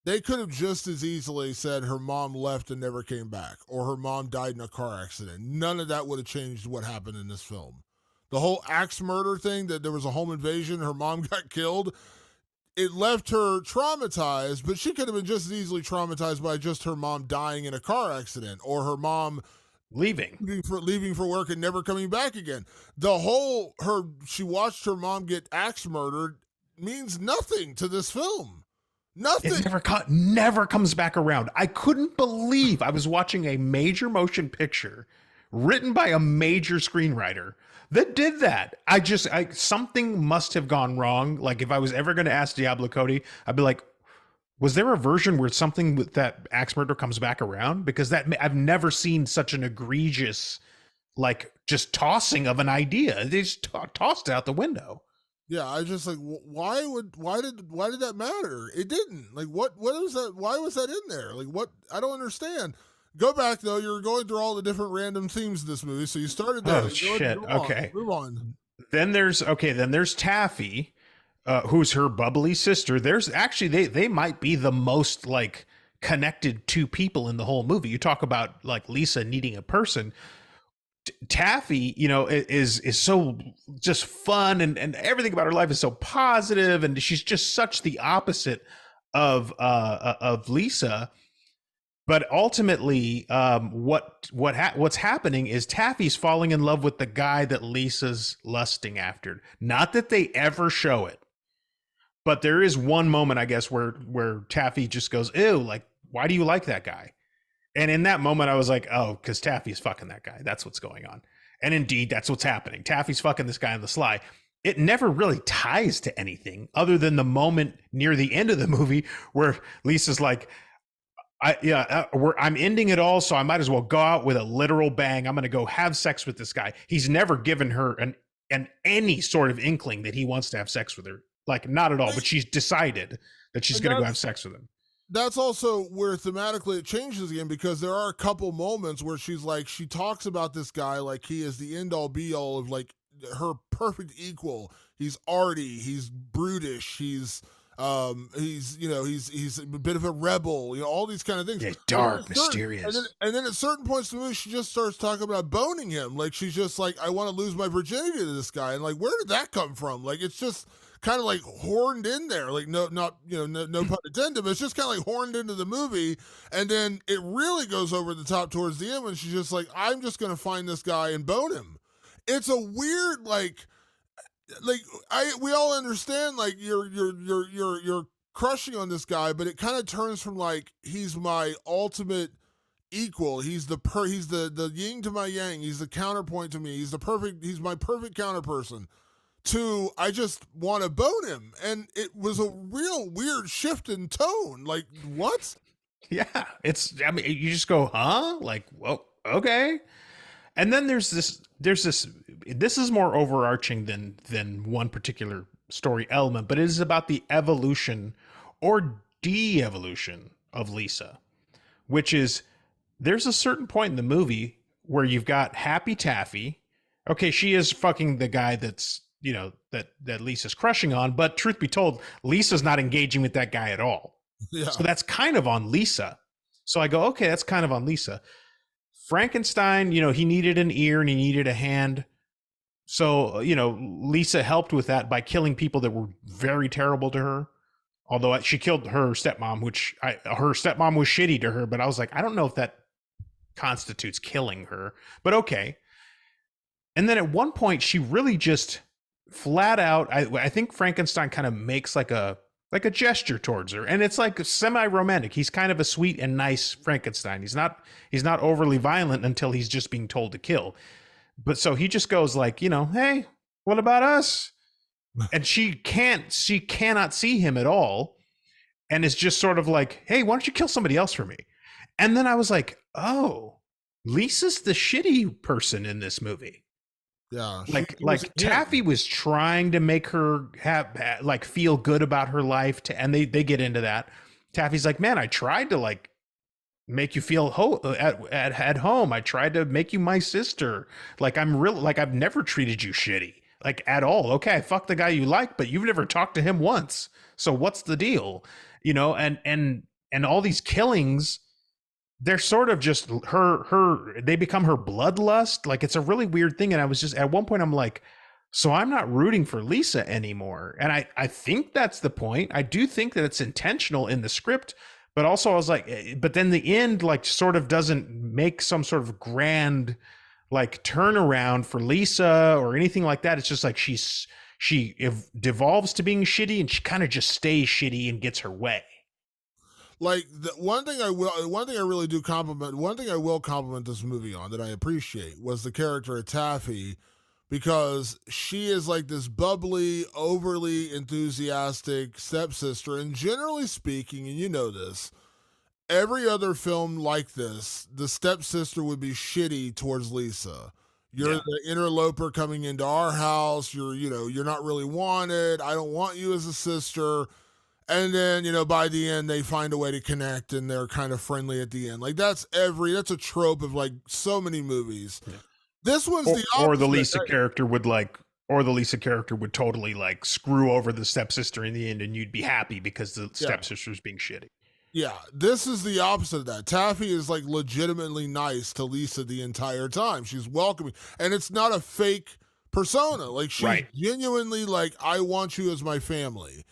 they could have just as easily said her mom left and never came back, or her mom died in a car accident. None of that would have changed what happened in this film. The whole axe murder thing, that there was a home invasion, her mom got killed, it left her traumatized, but she could have been just as easily traumatized by just her mom dying in a car accident, or her mom leaving for work and never coming back again. She watched her mom get axe murdered means nothing to this film. Nothing. It never comes back around. I couldn't believe I was watching a major motion picture written by a major screenwriter that did that. Something must have gone wrong. Like, if I was ever going to ask Diablo Cody, I'd be like, was there a version where something with that axe murder comes back around? Because I've never seen such an egregious, like, just tossing of an idea. They just tossed it out the window. Yeah, I just like, why did that matter? It didn't. Like, what was that? Why was that in there? Like, what? I don't understand. Go back though. You're going through all the different random themes in this movie. So you started there. Oh shit. Okay. Move on. Then there's Taffy, who's her bubbly sister. There's actually they might be the most like connected two people in the whole movie. You talk about like Lisa needing a person. Taffy, is so just fun, and everything about her life is so positive, and she's just such the opposite of Lisa. But ultimately, what's happening is Taffy's falling in love with the guy that Lisa's lusting after. Not that they ever show it, but there is one moment, I guess, where Taffy just goes, "Ew, like, why do you like that guy?" And in that moment, I was like, oh, because Taffy's fucking that guy. That's what's going on. And indeed, that's what's happening. Taffy's fucking this guy on the sly. It never really ties to anything other than the moment near the end of the movie where Lisa's like, I'm ending it all, so I might as well go out with a literal bang. I'm going to go have sex with this guy. He's never given her any sort of inkling that he wants to have sex with her. Like, not at all. But she's decided that she's going to go have sex with him. That's also where thematically it changes again, because there are a couple moments where she talks about this guy like he is the end all be all of like her perfect equal. He's arty, he's brutish, he's a bit of a rebel, all these kind of things. Yeah, dark, mysterious. And then at certain points in the movie, she just starts talking about boning him. Like she's just like, I want to lose my virginity to this guy, and like, where did that come from? Like it's just kind of like horned in there, like no pun intended, but it's just kind of like horned into the movie, and then it really goes over the top towards the end when she's just like, I'm just gonna find this guy and bone him. It's a weird we all understand like you're crushing on this guy, but it kind of turns from like he's my ultimate equal. He's the yin to my yang. He's the counterpoint to me. He's my perfect counter person. To I just want to bone him, and it was a real weird shift in tone. Like what? Yeah, I mean, you just go, huh? Like, well, okay. And then there's this. This is more overarching than one particular story element, but it is about the evolution or de-evolution of Lisa, which is there's a certain point in the movie where you've got Happy Taffy. Okay, she is fucking the guy that's that Lisa's crushing on, but truth be told, Lisa's not engaging with that guy at all. Yeah. So that's kind of on Lisa. So I go, okay, that's kind of on Lisa. Frankenstein, he needed an ear and he needed a hand. So, Lisa helped with that by killing people that were very terrible to her. Although she killed her stepmom, her stepmom was shitty to her, but I was like, I don't know if that constitutes killing her, but okay. And then at one point, she really just flat out, I think Frankenstein kind of makes like a gesture towards her, and it's like semi-romantic. He's kind of a sweet and nice Frankenstein. He's not overly violent until he's just being told to kill. But so he just goes like, hey, what about us? And she cannot see him at all, and is just sort of like, hey, why don't you kill somebody else for me? And then I was like, oh, Lisa's the shitty person in this movie. Yeah, like Taffy was trying to make her feel good about her life, and they get into that. Taffy's like, man, I tried to like make you feel at home. I tried to make you my sister. Like I'm real. Like I've never treated you shitty like at all. Okay, fuck the guy you like, but you've never talked to him once. So what's the deal? And all these killings. They're sort of just they become her bloodlust. Like it's a really weird thing. And I was just at one point I'm like, so I'm not rooting for Lisa anymore. And I think that's the point. I do think that it's intentional in the script, but also I was like, but then the end like sort of doesn't make some sort of grand like turnaround for Lisa or anything like that. It's just like she devolves to being shitty, and she kind of just stays shitty and gets her way. Like one thing I will compliment this movie on that I appreciate was the character of Taffy, because she is like this bubbly, overly enthusiastic stepsister. And generally speaking, and this, every other film like this, the stepsister would be shitty towards Lisa. You're the interloper coming into our house. You're not really wanted. I don't want you as a sister. And then, by the end, they find a way to connect and they're kind of friendly at the end. Like that's a trope of like so many movies. Yeah. This one's the opposite. Or the Lisa character would totally like screw over the stepsister in the end, and you'd be happy because the stepsister's being shitty. Yeah, this is the opposite of that. Taffy is like legitimately nice to Lisa the entire time. She's welcoming, and it's not a fake persona. Like she's genuinely like, I want you as my family.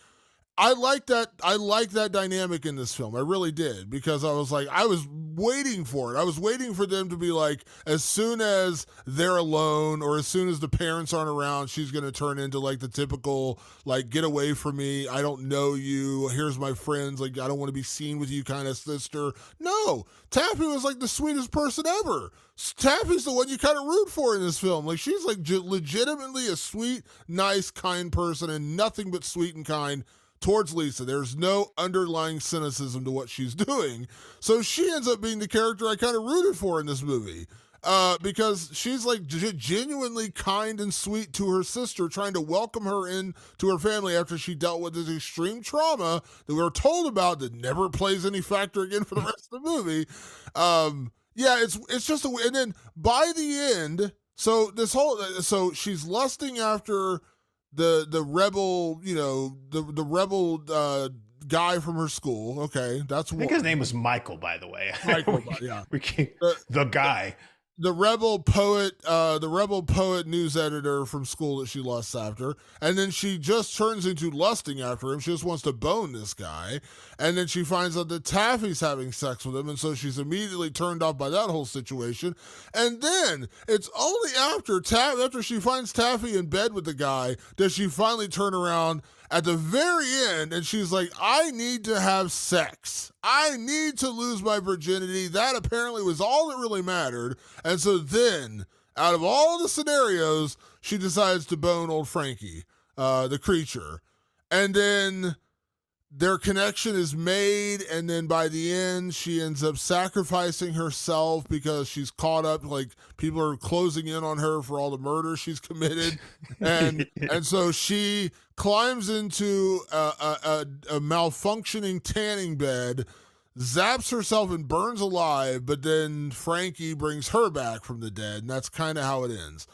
I like that dynamic in this film. I really did, because I was waiting for it. I was waiting for them to be like, as soon as they're alone or as soon as the parents aren't around, she's going to turn into like the typical, like, get away from me. I don't know you. Here's my friends. Like, I don't want to be seen with you kind of sister. No, Taffy was like the sweetest person ever. Taffy's the one you kind of root for in this film. Like, she's like legitimately a sweet, nice, kind person, and nothing but sweet and kind towards Lisa. There's no underlying cynicism to what she's doing. So she ends up being the character I kind of rooted for in this movie, because she's like genuinely kind and sweet to her sister, trying to welcome her in to her family after she dealt with this extreme trauma that we were told about that never plays any factor again for the rest of the movie. It's just and then by the end, So this whole so she's lusting after the rebel, the rebel guy from her school. Okay, that's I think his one. name was Michael, by the way. Michael, we, yeah. we can't, The, the guy. the rebel poet news editor from school that she lusts after, and then she just turns into lusting after him. She just wants to bone this guy, and then she finds out that Taffy's having sex with him, and so she's immediately turned off by that whole situation. And then it's only after she finds Taffy in bed with the guy does she finally turn around at the very end, and she's like, I need to have sex. I need to lose my virginity. That apparently was all that really mattered. And so then, out of all the scenarios, she decides to bone old Frankie, the creature. And then their connection is made, and then by the end she ends up sacrificing herself because she's caught up, like people are closing in on her for all the murder she's committed. And so she climbs into a malfunctioning tanning bed, zaps herself and burns alive, but then Frankie brings her back from the dead, and that's kind of how it ends.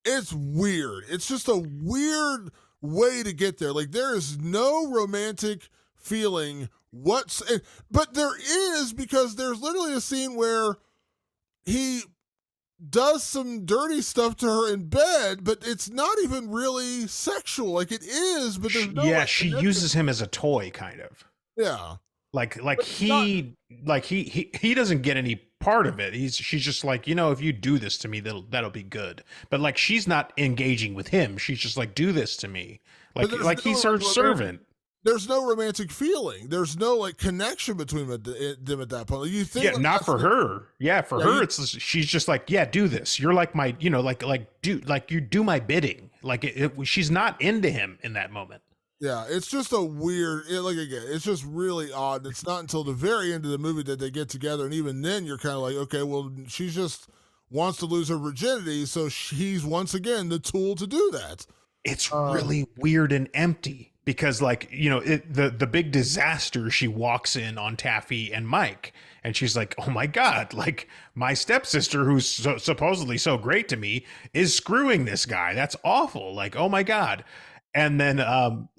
It's weird. It's just a weird way to get there. Like there is no romantic feeling but there is, because there's literally a scene where he does some dirty stuff to her in bed, but it's not even really sexual. Like it is, but there's no Yeah, she uses him as a toy, kind of. Yeah. Like he doesn't get any part of it. She's just like, if you do this to me, that'll be good. But like she's not engaging with him. She's just like, do this to me. Like he's her servant. There's no romantic feeling. There's no like connection between them at that point. Like, you think, yeah, like, not for her. Yeah, for her, she's just like, yeah, do this. You're like my, you do my bidding. Like she's not into him in that moment. Yeah, it's just a weird, again, it's just really odd. It's not until the very end of the movie that they get together, and even then you're kind of like, okay, well, she just wants to lose her virginity, so he's once again the tool to do that. It's really weird and empty because, like, the big disaster, she walks in on Taffy and Mike, and she's like, oh my God, like my stepsister, who's supposedly so great to me, is screwing this guy. That's awful. Like, oh my God. And then the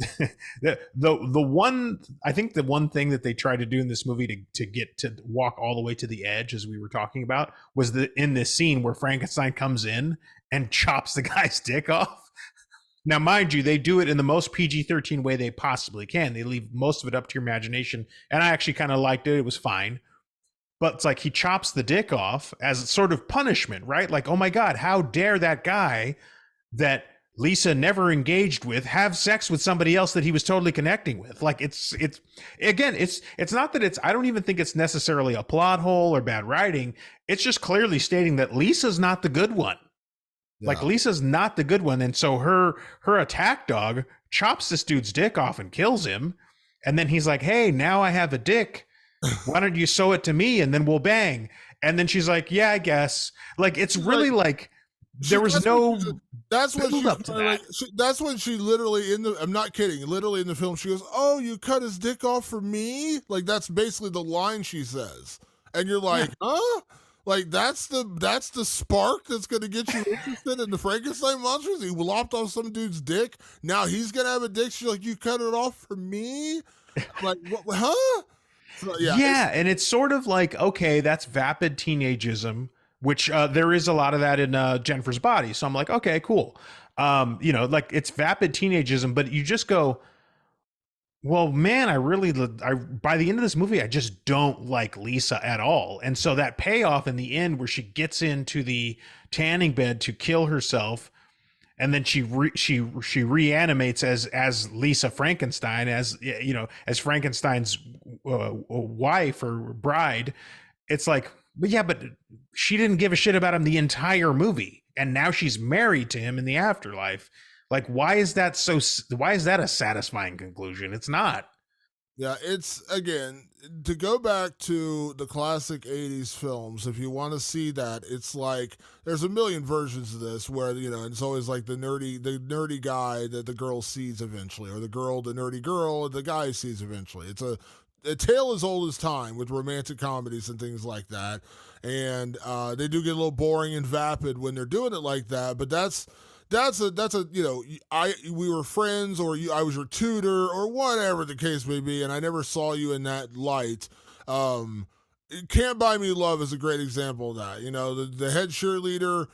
one, I think the one thing that they tried to do in this movie to get to walk all the way to the edge, as we were talking about, was in this scene where Frankenstein comes in and chops the guy's dick off. Now, mind you, they do it in the most PG-13 way they possibly can. They leave most of it up to your imagination. And I actually kind of liked it. It was fine. But it's like he chops the dick off as sort of punishment, right? Like, oh my God, how dare that guy that Lisa never engaged with have sex with somebody else that he was totally connecting with. Like it's not that I don't even think it's necessarily a plot hole or bad writing. It's just clearly stating that Lisa's not the good one. Yeah. Like Lisa's not the good one. And so her attack dog chops this dude's dick off and kills him. And then he's like, hey, now I have a dick. Why don't you sew it to me and then we'll bang? And then she's like, yeah, I guess. Like, it's really like, there was no. That's when that's when she literally I'm not kidding. Literally in the film, she goes, "Oh, you cut his dick off for me." Like that's basically the line she says, and you're like, "Huh?" Like that's the spark that's going to get you interested in the Frankenstein monsters. He lopped off some dude's dick. Now he's going to have a dick. She's like, "You cut it off for me?" I'm like, what? Huh? So, yeah, and it's sort of like, okay, that's vapid teenageism. Which there is a lot of that in Jennifer's Body. So I'm like, okay, cool. Like it's vapid teenageism, but you just go, well, man, by the end of this movie, I just don't like Lisa at all. And so that payoff in the end where she gets into the tanning bed to kill herself, and then she reanimates as Lisa Frankenstein, as Frankenstein's wife or bride. It's like, but she didn't give a shit about him the entire movie, and now she's married to him in the afterlife. Like, why is that a satisfying conclusion? It's not. Yeah, it's, again, to go back to the classic 80s films, if you want to see that, it's like there's a million versions of this where, it's always like the nerdy guy that the girl sees eventually, or the nerdy girl the guy sees eventually. It's a a tale as old as time with romantic comedies and things like that. And they do get a little boring and vapid when they're doing it like that. But that's a we were friends, or I was your tutor, or whatever the case may be, and I never saw you in that light. Um, Can't Buy Me Love is a great example of that. The head cheerleader,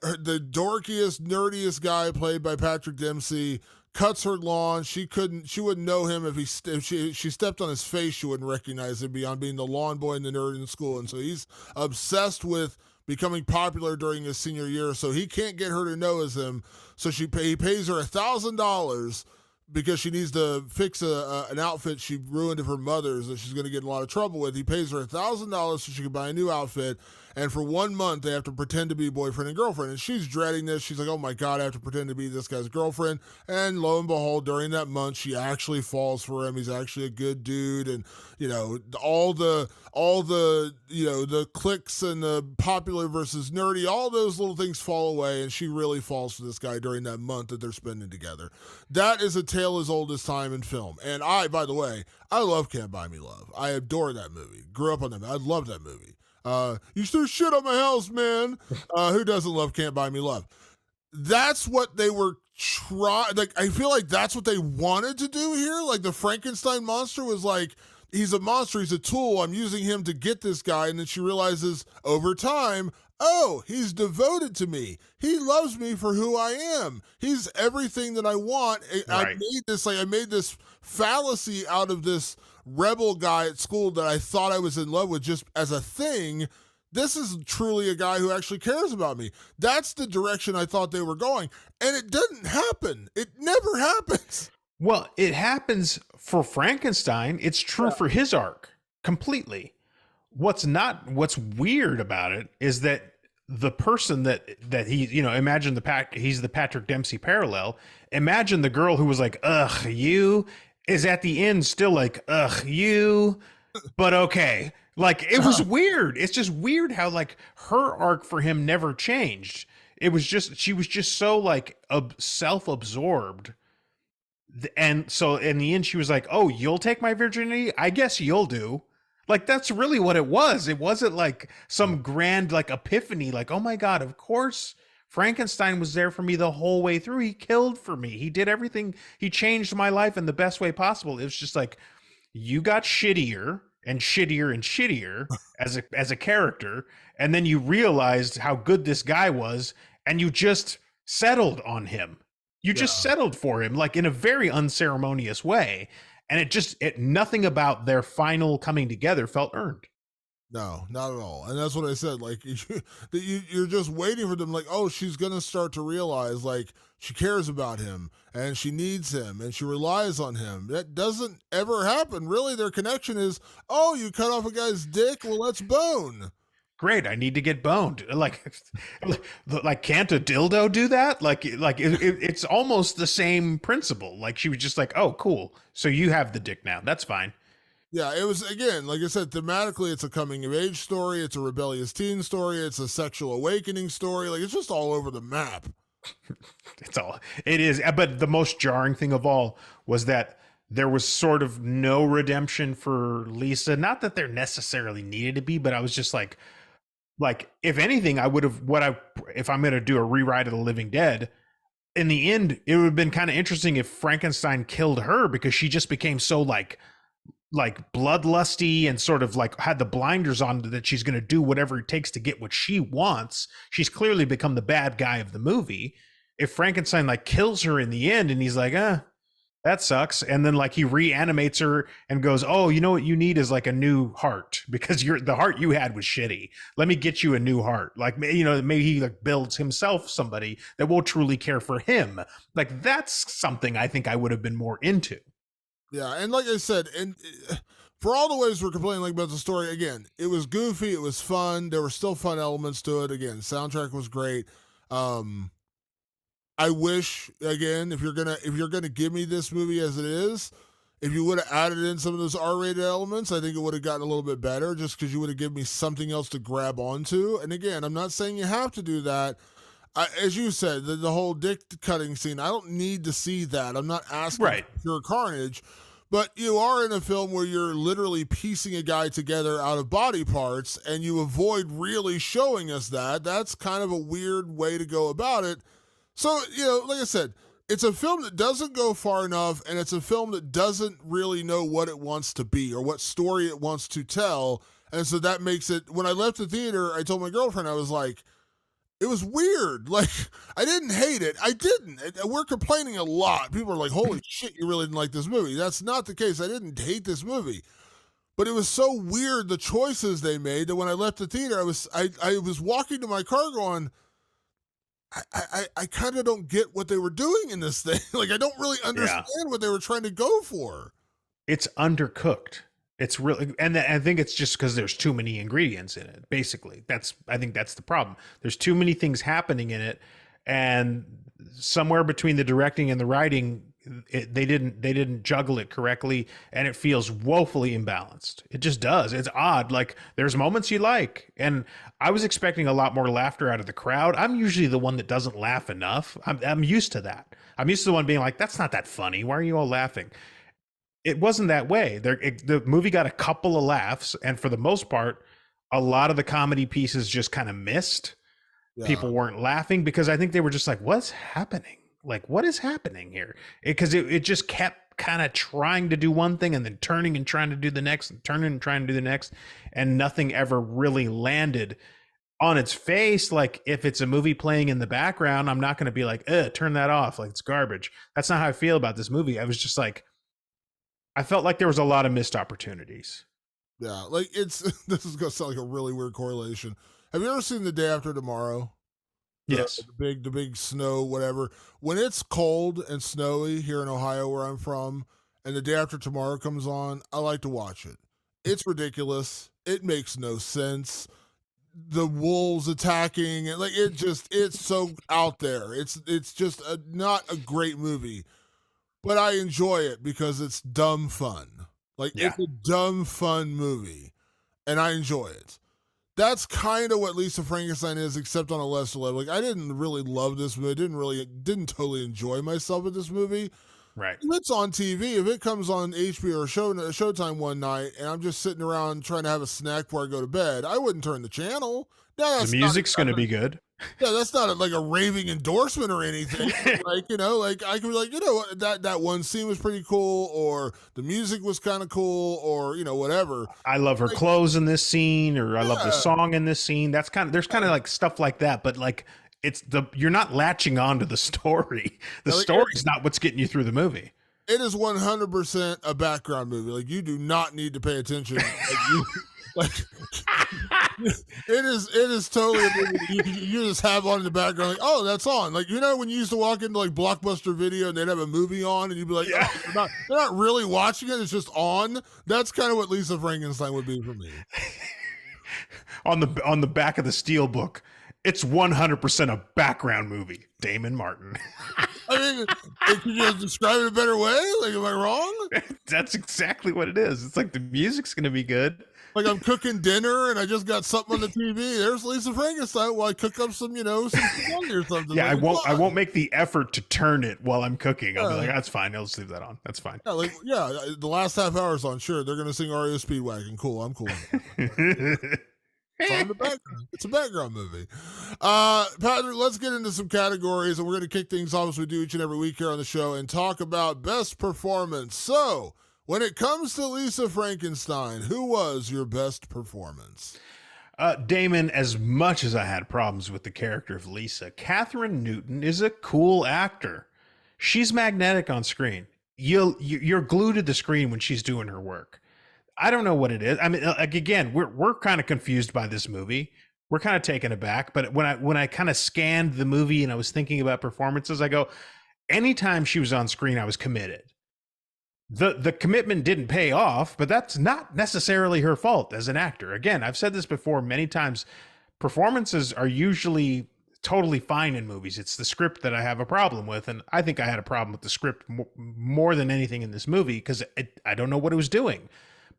the dorkiest, nerdiest guy played by Patrick Dempsey, cuts her lawn. She wouldn't know him if she stepped on his face. She wouldn't recognize him beyond being the lawn boy and the nerd in school. And so he's obsessed with becoming popular during his senior year. So he can't get her to know as him. So he pays her $1,000 because she needs to fix an outfit she ruined of her mother's that she's going to get in a lot of trouble with. He pays her $1,000 so she can buy a new outfit. And for 1 month, they have to pretend to be boyfriend and girlfriend. And she's dreading this. She's like, oh my God, I have to pretend to be this guy's girlfriend. And lo and behold, during that month, she actually falls for him. He's actually a good dude. And, all the the clicks and the popular versus nerdy, all those little things fall away. And she really falls for this guy during that month that they're spending together. That is a tale as old as time in film. And by the way, I love Can't Buy Me Love. I adore that movie. Grew up on that movie. I love that movie. You threw shit on my house, man. Who doesn't love Can't Buy Me Love? That's what they were trying. Like, I feel like that's what they wanted to do here. Like, the Frankenstein monster was like, he's a monster, he's a tool. I'm using him to get this guy. And then she realizes over time, oh, he's devoted to me. He loves me for who I am. He's everything that I want. Right. I made this fallacy out of this rebel guy at school that I thought I was in love with just as a thing. This is truly a guy who actually cares about me. That's the direction I thought they were going. And it didn't happen. It never happens. Well, it happens for Frankenstein. It's true for his arc completely. What's weird about it is that the person that he, imagine he's the Patrick Dempsey parallel. Imagine the girl who was like, ugh, you, is at the end still like, ugh, you, but okay. Like, it was weird. It's just weird how, like, her arc for him never changed. She was just so, like, self-absorbed. And so in the end, she was like, oh, you'll take my virginity? I guess you'll do. Like, that's really what it was. It wasn't like some grand, like, epiphany, like, oh my God, of course Frankenstein was there for me the whole way through. He killed for me. He did everything. He changed my life in the best way possible. It was just like, you got shittier and shittier and shittier as a character, and then you realized how good this guy was, and you just settled on him. You just settled for him, like, in a very unceremonious way. And nothing about their final coming together felt earned. No, not at all. And that's what I said. Like, you're just waiting for them. Like, oh, she's going to start to realize, like, she cares about him and she needs him and she relies on him. That doesn't ever happen. Really, their connection is, oh, you cut off a guy's dick? Well, let's bone. Great, I need to get boned. Like can't a dildo do that? It's almost the same principle. Like, she was just like, oh, cool. So you have the dick now. That's fine. Yeah, it was, again, like I said, thematically, it's a coming of age story. It's a rebellious teen story. It's a sexual awakening story. Like, it's just all over the map. It is. But the most jarring thing of all was that there was sort of no redemption for Lisa. Not that there necessarily needed to be, but I was just like, if anything, I would have, if I'm going to do a rewrite of The Living Dead, in the end, it would have been kind of interesting if Frankenstein killed her, because she just became so like bloodlusty and sort of like had the blinders on that she's going to do whatever it takes to get what she wants. She's clearly become the bad guy of the movie. If Frankenstein like kills her in the end and he's like, that sucks, and then like he reanimates her and goes, oh, you know what you need is like a new heart, because the heart you had was shitty. Let me get you a new heart. Like, maybe he like builds himself somebody that will truly care for him. Like, that's something I think I would have been more into. Yeah, and like I said, and for all the ways we're complaining like about the story, again, it was goofy, it was fun, there were still fun elements to it. Again, soundtrack was great. I wish, again, if you're gonna give me this movie as it is, if you would have added in some of those R-rated elements, I think it would have gotten a little bit better, just because you would have given me something else to grab onto. And again, I'm not saying you have to do that. As you said, the whole dick cutting scene, I don't need to see that. I'm not asking for pure carnage. But you are in a film where you're literally piecing a guy together out of body parts, and you avoid really showing us that. That's kind of a weird way to go about it. So, like I said, it's a film that doesn't go far enough, and it's a film that doesn't really know what it wants to be or what story it wants to tell. And so that makes it, when I left the theater, I told my girlfriend, I was like, it was weird. Like, I didn't hate it. I didn't. We're complaining a lot. People are like, holy shit, you really didn't like this movie. That's not the case. I didn't hate this movie. But it was so weird, the choices they made, that when I left the theater, I was walking to my car going, I kind of don't get what they were doing in this thing. Like, I don't really understand what they were trying to go for. It's undercooked. It's really, and I think it's just because there's too many ingredients in it. Basically, I think that's the problem. There's too many things happening in it, and somewhere between the directing and the writing, they didn't juggle it correctly, and it feels woefully imbalanced. It just does. It's odd. Like, there's moments you like, and I was expecting a lot more laughter out of the crowd. I'm usually the one that doesn't laugh enough. I'm used to that. I'm used to the one being like, that's not that funny. Why are you all laughing? It wasn't that way. The movie got a couple of laughs, and for the most part, a lot of the comedy pieces just kind of missed. Yeah. People weren't laughing because I think they were just like, what's happening? Like, what is happening here? Because it just kept kind of trying to do one thing and then turning and trying to do the next, and turning and trying to do the next, and nothing ever really landed on its face. Like, if it's a movie playing in the background, I'm not going to be like, turn that off, like it's garbage. That's not how I feel about this movie. I was just like, I felt like there was a lot of missed opportunities. Yeah, like this is going to sound like a really weird correlation. Have you ever seen The Day After Tomorrow? Yes. The big snow, whatever. When it's cold and snowy here in Ohio, where I'm from, and The Day After Tomorrow comes on, I like to watch it. It's ridiculous. It makes no sense. The wolves attacking, and like it's so out there. It's just not a great movie. But I enjoy it because it's dumb fun. Like, it's a dumb fun movie, and I enjoy it. That's kind of what Lisa Frankenstein is, except on a lesser level. Like, I didn't really love this movie. Didn't totally enjoy myself with this movie. Right. If it's on TV, if it comes on HBO or Showtime one night, and I'm just sitting around trying to have a snack before I go to bed, I wouldn't turn the channel. No, the music's going to be good. Yeah, that's not like a raving endorsement or anything. Like, I could be like, that one scene was pretty cool, or the music was kind of cool, or, whatever. I love her clothes in this scene, or I love the song in this scene. There's kind of like stuff like that, but like, you're not latching on to the story. The story's not what's getting you through the movie. It is 100% a background movie. Like, you do not need to pay attention. It is totally a movie you just have on in the background, like, oh, that's on. Like, when you used to walk into like Blockbuster Video and they'd have a movie on, and you'd be like, oh, they're not really watching it, it's just on. That's kind of what Lisa Frankenstein would be for me. On the back of the Steelbook, it's 100% a background movie. Damon Martin. I mean, can you describe it a better way? Like, am I wrong? That's exactly what it is. It's like, the music's going to be good. Like, I'm cooking dinner and I just got something on the TV. There's Lisa Frankenstein while I cook up some, some spaghetti or something. Yeah, like, I won't make the effort to turn it while I'm cooking. I'll be like, that's fine. I'll just leave that on. That's fine. Yeah, the last half hour is on. Sure, they're going to sing REO Speedwagon. Cool, I'm cool. It's on the background. It's a background movie. Patrick, let's get into some categories, and we're going to kick things off as we do each and every week here on the show and talk about best performance. So, when it comes to Lisa Frankenstein, who was your best performance? Damon, as much as I had problems with the character of Lisa, Katherine Newton is a cool actor. She's magnetic on screen. You're glued to the screen when she's doing her work. I don't know what it is. I mean, like, again, we're kind of confused by this movie. We're kind of taken aback. But when I kind of scanned the movie and I was thinking about performances, I go, anytime she was on screen, I was committed. The commitment didn't pay off, but that's not necessarily her fault as an actor. Again, I've said this before many times. Performances are usually totally fine in movies. It's the script that I have a problem with, and I think I had a problem with the script more than anything in this movie, because I don't know what it was doing.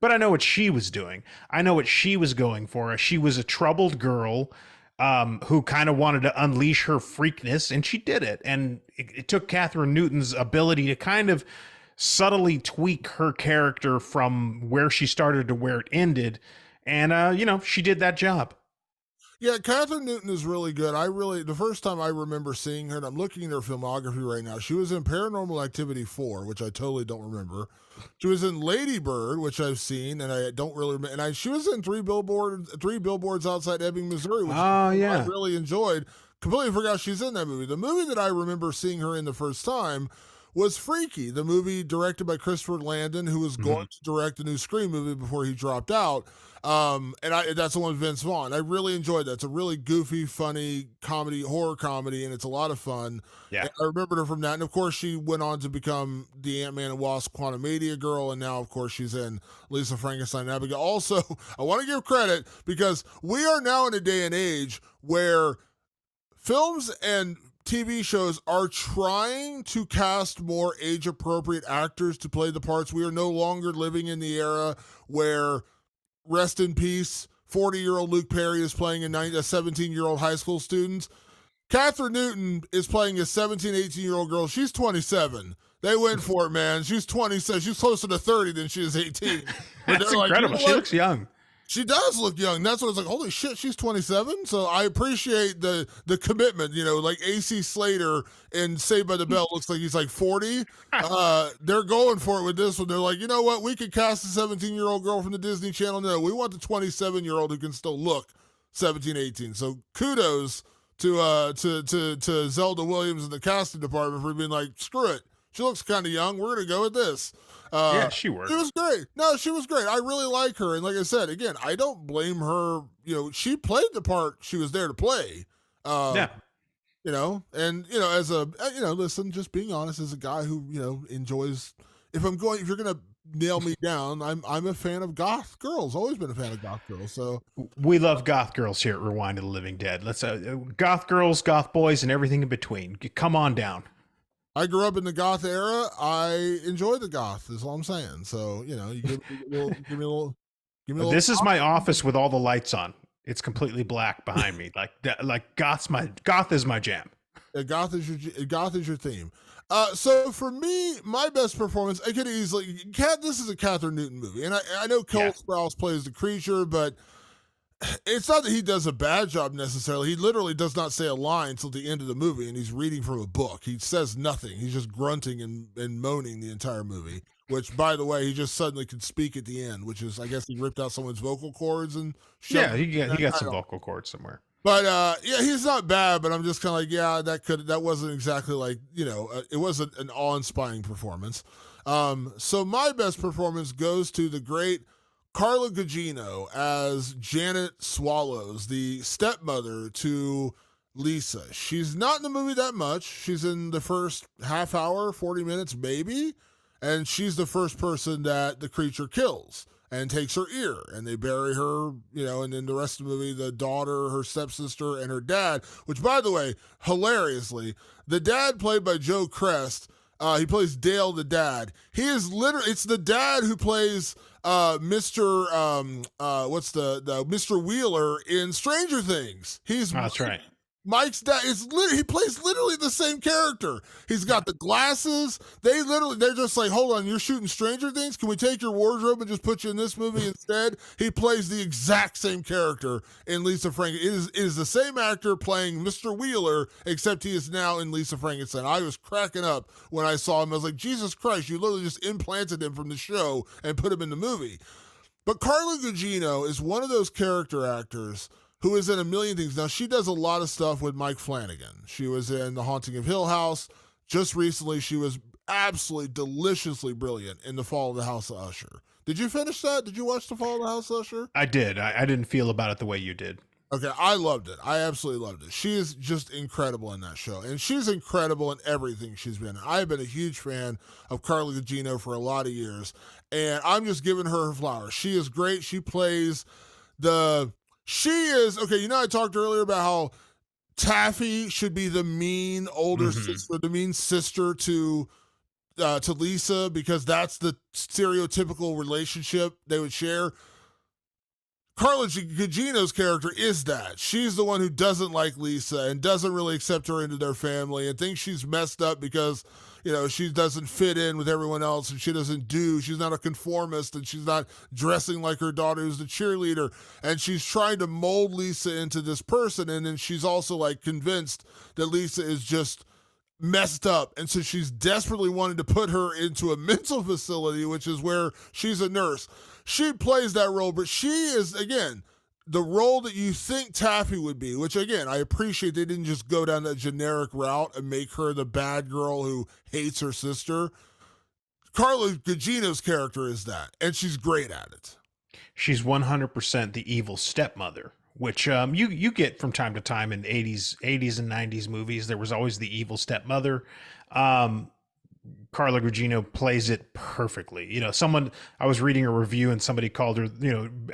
But I know what she was doing. I know what she was going for. She was a troubled girl who kind of wanted to unleash her freakness, and she did it. And it took Katherine Newton's ability to kind of subtly tweak her character from where she started to where it ended. And, she did that job. Yeah, Catherine Newton is really good. The first time I remember seeing her, and I'm looking at her filmography right now, she was in Paranormal Activity 4, which I totally don't remember. She was in Lady Bird, which I've seen, and I don't really remember. And she was in Three Billboards Outside Ebbing, Missouri, which Oh, I yeah. really enjoyed. Completely forgot she's in that movie. The movie that I remember seeing her in the first time was Freaky, the movie directed by Christopher Landon, who was Mhm. going to direct a new Scream movie before he dropped out. That's the one with Vince Vaughn. I really enjoyed that. It's a really goofy, funny comedy, horror comedy, and it's a lot of fun. Yeah. And I remembered her from that. And of course, she went on to become the Ant-Man and Wasp Quantumania girl, and now, of course, she's in Lisa Frankenstein and Abigail. Also, I want to give credit because we are now in a day and age where films and TV shows are trying to cast more age appropriate actors to play the parts. We are no longer living in the era where, rest in peace, 40-year-old Luke Perry is playing a 17-year-old high school student. Catherine Newton is playing a 17, 18-year-old girl. She's 27. They went for it, man. She's 27. She's closer to 30 than she is 18. But That's they're like, incredible. She looks young. She does look young. That's what it's like. Holy shit, she's 27. So I appreciate the commitment. Like AC Slater in Saved by the Bell looks like he's like 40. They're going for it with this one. They're like, you know what? We could cast a 17-year-old girl from the Disney Channel. No, we want the 27-year-old who can still look 17, 18. So kudos to Zelda Williams and the casting department for being like, screw it. She looks kind of young. We're gonna go with this. Yeah, she worked. She was great. No, she was great. I really like her. And like I said, again, I don't blame her. She played the part she was there to play. Yeah. Listen, just being honest, as a guy who, enjoys, if you're going to nail me down, I'm a fan of goth girls. Always been a fan of goth girls. So We love goth girls here at Rewind of the Living Dead. Let's goth girls, goth boys, and everything in between. Come on down. I grew up in the goth era. I enjoy the goth, is all I'm saying. So, you give me a little. This is my office with all the lights on. It's completely black behind me. Like goth is my jam. Goth is your theme. So for me, my best performance, I could easily this is a Catherine Newton movie, and I know Cole Sprouse plays the creature, but it's not that he does a bad job necessarily. He literally does not say a line till the end of the movie, and he's reading from a book. He says nothing. He's just grunting and moaning the entire movie. Which, by the way, he just suddenly could speak at the end, which is, I guess, he ripped out someone's vocal cords and yeah, he got some vocal cords somewhere. But he's not bad. But I'm just kind of like, yeah, that wasn't exactly like, it wasn't an awe-inspiring performance. So my best performance goes to the great Carla Gugino as Janet Swallows, the stepmother to Lisa. She's not in the movie that much. She's in the first half hour, 40 minutes, maybe. And she's the first person that the creature kills and takes her ear. And they bury her, and then the rest of the movie, the daughter, her stepsister, and her dad, which, by the way, hilariously, the dad played by Joe Crest, he plays Dale the dad. He is literally, it's the dad who plays Mr. Mr. Wheeler in Stranger Things. That's right. Mike's dad he plays literally the same character. He's got the glasses. They're just like, hold on, you're shooting Stranger Things? Can we take your wardrobe and just put you in this movie instead? He plays the exact same character in Lisa Frankenstein. It is the same actor playing Mr. Wheeler, except he is now in Lisa Frankenstein. I was cracking up when I saw him. I was like, Jesus Christ, you literally just implanted him from the show and put him in the movie. But Carla Gugino is one of those character actors who is in a million things. Now, she does a lot of stuff with Mike Flanagan. She was in The Haunting of Hill House. Just recently, she was absolutely deliciously brilliant in The Fall of the House of Usher. Did you finish that? Did you watch The Fall of the House of Usher? I did. I didn't feel about it the way you did. Okay, I loved it. I absolutely loved it. She is just incredible in that show. And she's incredible in everything she's been in. I have been a huge fan of Carla Gugino for a lot of years. And I'm just giving her flowers. She is great. She plays I talked earlier about how Taffy should be the mean older sister, the mean sister to Lisa, because that's the stereotypical relationship they would share. Carla Gugino's character is that. She's the one who doesn't like Lisa and doesn't really accept her into their family and thinks she's messed up because she doesn't fit in with everyone else, and she's not a conformist, and she's not dressing like her daughter who's the cheerleader, and she's trying to mold Lisa into this person, and then she's also like convinced that Lisa is just messed up, and so she's desperately wanting to put her into a mental facility, which is where she's a nurse. She plays that role, but she is, again, the role that you think Taffy would be, which, again, I appreciate they didn't just go down that generic route and make her the bad girl who hates her sister. Carla Gugino's character is that, and she's great at it. She's 100% the evil stepmother, which you get from time to time in 80s and 90s movies. There was always the evil stepmother. Carla Gugino plays it perfectly. I was reading a review and somebody called her,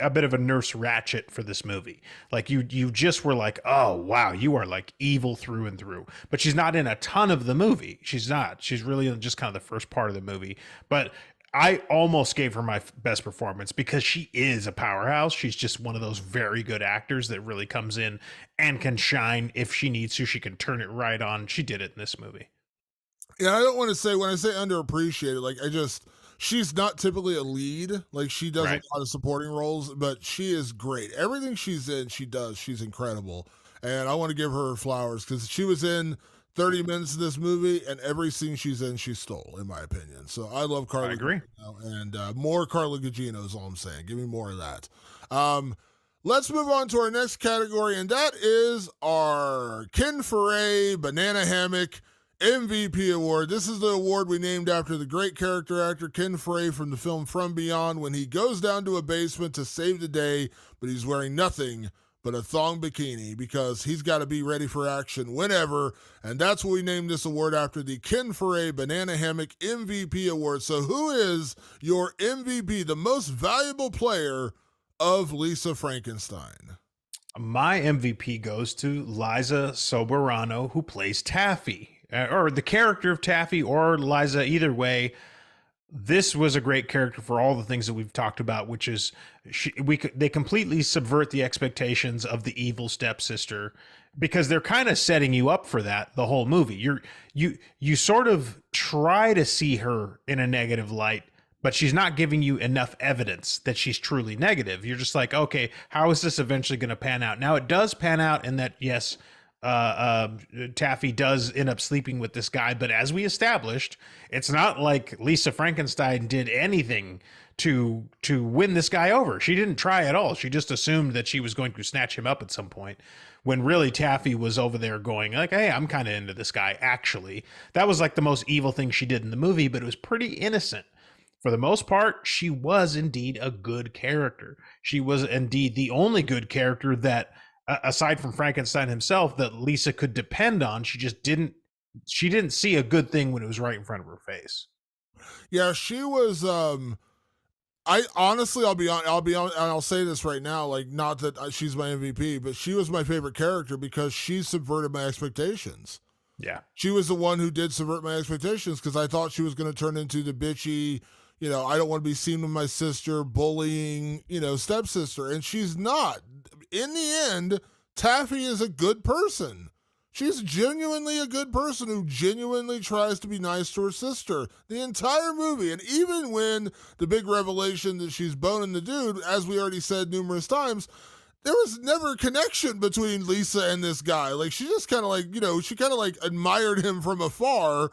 a bit of a Nurse Ratched for this movie. Like you just were like, oh wow, you are like evil through and through. But she's not in a ton of the movie. She's not. She's really in just kind of the first part of the movie. But I almost gave her my best performance because she is a powerhouse. She's just one of those very good actors that really comes in and can shine if she needs to. She can turn it right on. She did it in this movie. Yeah, I don't want to say, when I say underappreciated, like she's not typically a lead. Like she does Right. a lot of supporting roles, but she is great. Everything she's in, she's incredible. And I want to give her flowers because she was in 30 minutes of this movie, and every scene she's in, she stole, in my opinion. So I love Carla. I agree. Gugino, and more Carla Gugino is all I'm saying. Give me more of that. Let's move on to our next category, and that is our Ken Foray Banana Hammock MVP award. This is the award we named after the great character actor Ken Foray from the film From Beyond, when he goes down to a basement to save the day, but he's wearing nothing but a thong bikini because he's got to be ready for action whenever. And that's what we named this award after, the Ken Foray Banana Hammock MVP award. So who is your MVP, the most valuable player of Lisa Frankenstein? My MVP goes to Liza Soberano, who plays Taffy, or the character of Taffy, or Liza. Either way, this was a great character for all the things that we've talked about, which is they completely subvert the expectations of the evil stepsister because they're kind of setting you up for that the whole movie. You sort of try to see her in a negative light, but she's not giving you enough evidence that she's truly negative. You're just like, okay, how is this eventually going to pan out? Now it does pan out in that, yes, Taffy does end up sleeping with this guy, but as we established, it's not like Lisa Frankenstein did anything to win this guy over. She didn't try at all. She just assumed that she was going to snatch him up at some point, when really Taffy was over there going like, hey, I'm kind of into this guy. Actually, that was like the most evil thing she did in the movie, but it was pretty innocent. For the most part, she was indeed a good character. She was indeed the only good character that, aside from Frankenstein himself, that Lisa could depend on. She didn't see a good thing when it was right in front of her face. Yeah, she was. I honestly, I'll be on, and I'll say this right now. Like, not that she's my MVP, but she was my favorite character because she subverted my expectations. Yeah, she was the one who did subvert my expectations because I thought she was going to turn into the bitchy, I don't want to be seen with my sister, bullying, stepsister. And she's not. In the end, Taffy is a good person. She's genuinely a good person who genuinely tries to be nice to her sister the entire movie. And even when the big revelation that she's boning the dude, as we already said numerous times, there was never a connection between Lisa and this guy. Like, she just kind of like, she kind of like admired him from afar.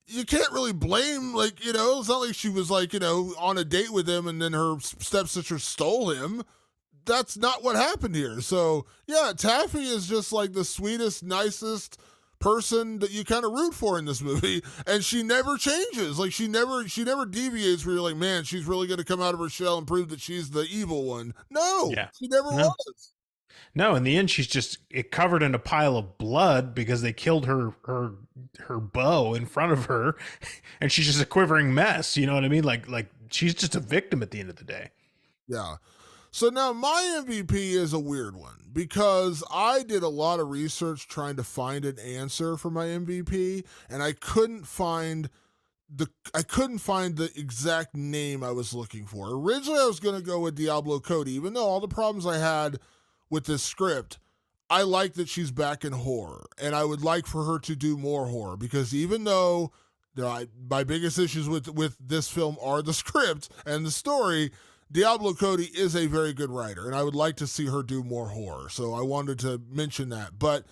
You can't really blame, it's not like she was like, on a date with him and then her stepsister stole him. That's not what happened here. So, yeah, Taffy is just like the sweetest, nicest person that you kind of root for in this movie, and she never changes. Like, she never deviates where you're like, man, she's really going to come out of her shell and prove that she's the evil one. No, yeah, she never was. No, in the end, she's just covered in a pile of blood because they killed her beau in front of her, and she's just a quivering mess. You know what I mean? Like she's just a victim at the end of the day. Yeah. So now my MVP is a weird one because I did a lot of research trying to find an answer for my MVP, and I couldn't find the exact name I was looking for. Originally, I was going to go with Diablo Cody, even though all the problems I had with this script, I like that she's back in horror, and I would like for her to do more horror because even though My biggest issues with this film are the script and the story. Diablo Cody is a very good writer, and I would like to see her do more horror. So I wanted to mention that. But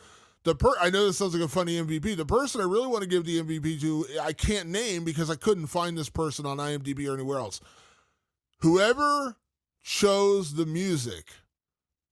I know this sounds like a funny MVP. The person I really want to give the MVP to, I can't name because I couldn't find this person on IMDb or anywhere else. Whoever chose the music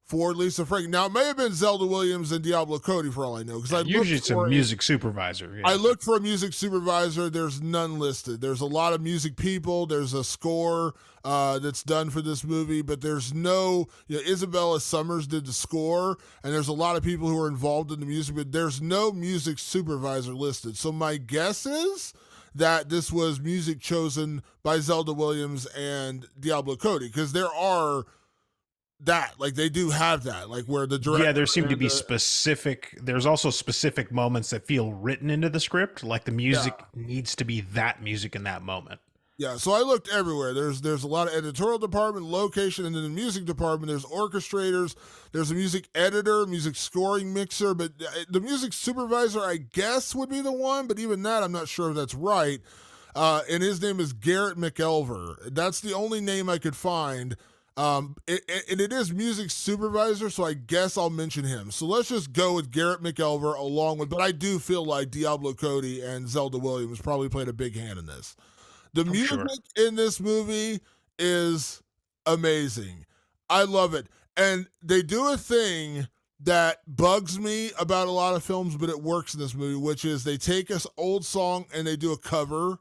for Lisa Frank. Now, it may have been Zelda Williams and Diablo Cody for all I know. Because usually it's a music supervisor. Yeah. I looked for a music supervisor. There's none listed. There's a lot of music people. There's a score that's done for this movie, but there's no, Isabella Summers did the score, and there's a lot of people who are involved in the music, but there's no music supervisor listed. So my guess is that this was music chosen by Zelda Williams and Diablo Cody, because there are they do have that, like where the director. Yeah, there seem to be specific. There's also specific moments that feel written into the script, like the music needs to be that music in that moment. Yeah, so I looked everywhere. There's a lot of editorial department, location, and in the music department, there's orchestrators, there's a music editor, music scoring mixer, but the music supervisor, I guess, would be the one, but even that, I'm not sure if that's right. And his name is Garrett McElver. That's the only name I could find. And it is music supervisor, so I guess I'll mention him. So let's just go with Garrett McElver but I do feel like Diablo Cody and Zelda Williams probably played a big hand in this. The music in this movie is amazing. I love it. And they do a thing that bugs me about a lot of films, but it works in this movie, which is they take an old song and they do a cover.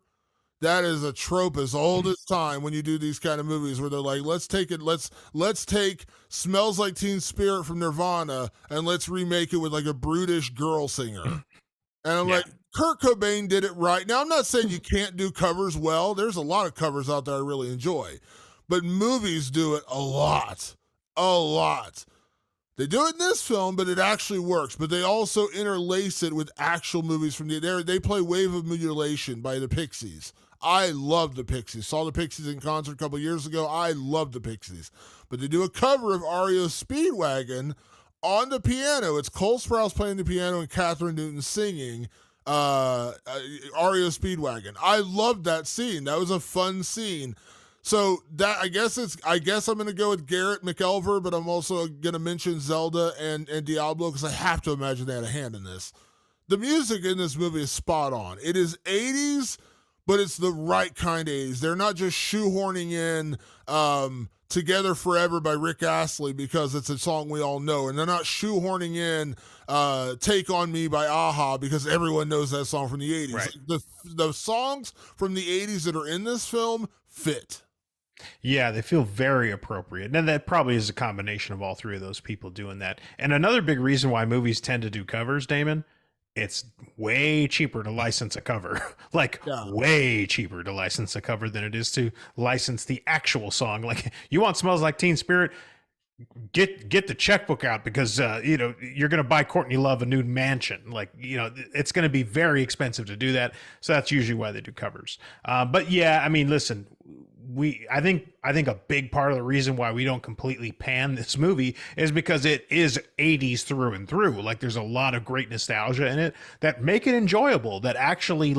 That is a trope as old as time when you do these kind of movies where they're like, let's take Smells Like Teen Spirit from Nirvana and let's remake it with like a brutish girl singer. And I'm like, Kurt Cobain did it right. Now, I'm not saying you can't do covers well. There's a lot of covers out there I really enjoy. But movies do it a lot. A lot. They do it in this film, but it actually works. But they also interlace it with actual movies from they play Wave of Mutilation by the Pixies. I love the Pixies. Saw the Pixies in concert a couple years ago. I love the Pixies. But they do a cover of REO Speedwagon on the piano. It's Cole Sprouse playing the piano and Catherine Newton singing REO Speedwagon. I loved that scene. That was a fun scene. So that I guess I'm going to go with Garrett McElver, but I'm also going to mention Zelda and Diablo because I have to imagine they had a hand in this. The music in this movie is spot on. It is 80s, but it's the right kind of 80s. They're not just shoehorning in Together Forever by Rick Astley because it's a song we all know. And they're not shoehorning in Take On Me by Aha because everyone knows that song from the 80s. Right. The songs from the 80s that are in this film fit. Yeah, they feel very appropriate. And that probably is a combination of all three of those people doing that. And another big reason why movies tend to do covers, Damon, it's way cheaper to license a cover. Way cheaper to license a cover than it is to license the actual song. Like, you want Smells Like Teen Spirit? Get the checkbook out because you're going to buy Courtney Love a new mansion. It's going to be very expensive to do that. So that's usually why they do covers. But yeah, I mean, listen, I think a big part of the reason why we don't completely pan this movie is because it is 80s through and through. Like, there's a lot of great nostalgia in it that make it enjoyable, that actually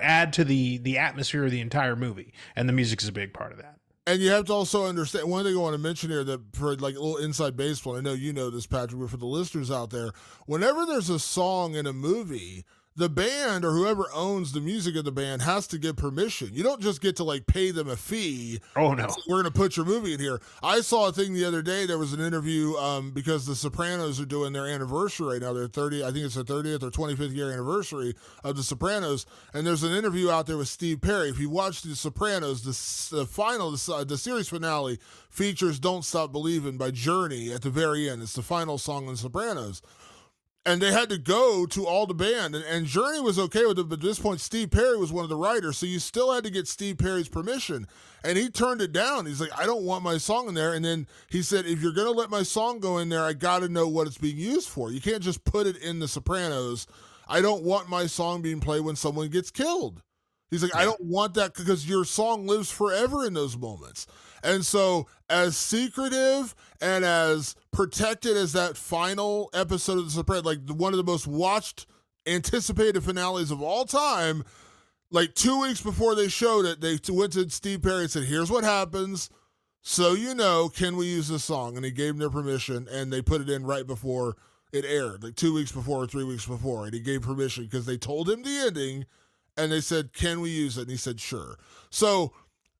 add to the atmosphere of the entire movie. And the music is a big part of that. And you have to also understand, one thing I want to mention here that for like a little inside baseball, I know you know this, Patrick, but for the listeners out there, whenever there's a song in a movie, the band or whoever owns the music of the band has to give permission. You don't just get to pay them a fee. Oh no, we're going to put your movie in here. I saw a thing the other day. There was an interview because the Sopranos are doing their anniversary right now. Their 30th, I think it's their 30th or 25th year anniversary of the Sopranos. And there's an interview out there with Steve Perry. If you watch the Sopranos, the series finale features "Don't Stop Believin'" by Journey at the very end. It's the final song in the Sopranos. And they had to go to all the band, and Journey was okay with it, but at this point, Steve Perry was one of the writers, so you still had to get Steve Perry's permission, and he turned it down. He's like, I don't want my song in there, and then he said, if you're going to let my song go in there, I got to know what it's being used for. You can't just put it in The Sopranos. I don't want my song being played when someone gets killed. He's like, I don't want that because your song lives forever in those moments. And so as secretive and as protected as that final episode of The Sopranos, like one of the most watched, anticipated finales of all time, Like 2 weeks before they showed it, they went to Steve Perry and said, "Here's what happens. So can we use this song?" And he gave them their permission, and they put it in right before it aired, like 2 weeks before or 3 weeks before, and he gave permission because they told him the ending, and they said, "Can we use it?" And he said, "Sure." So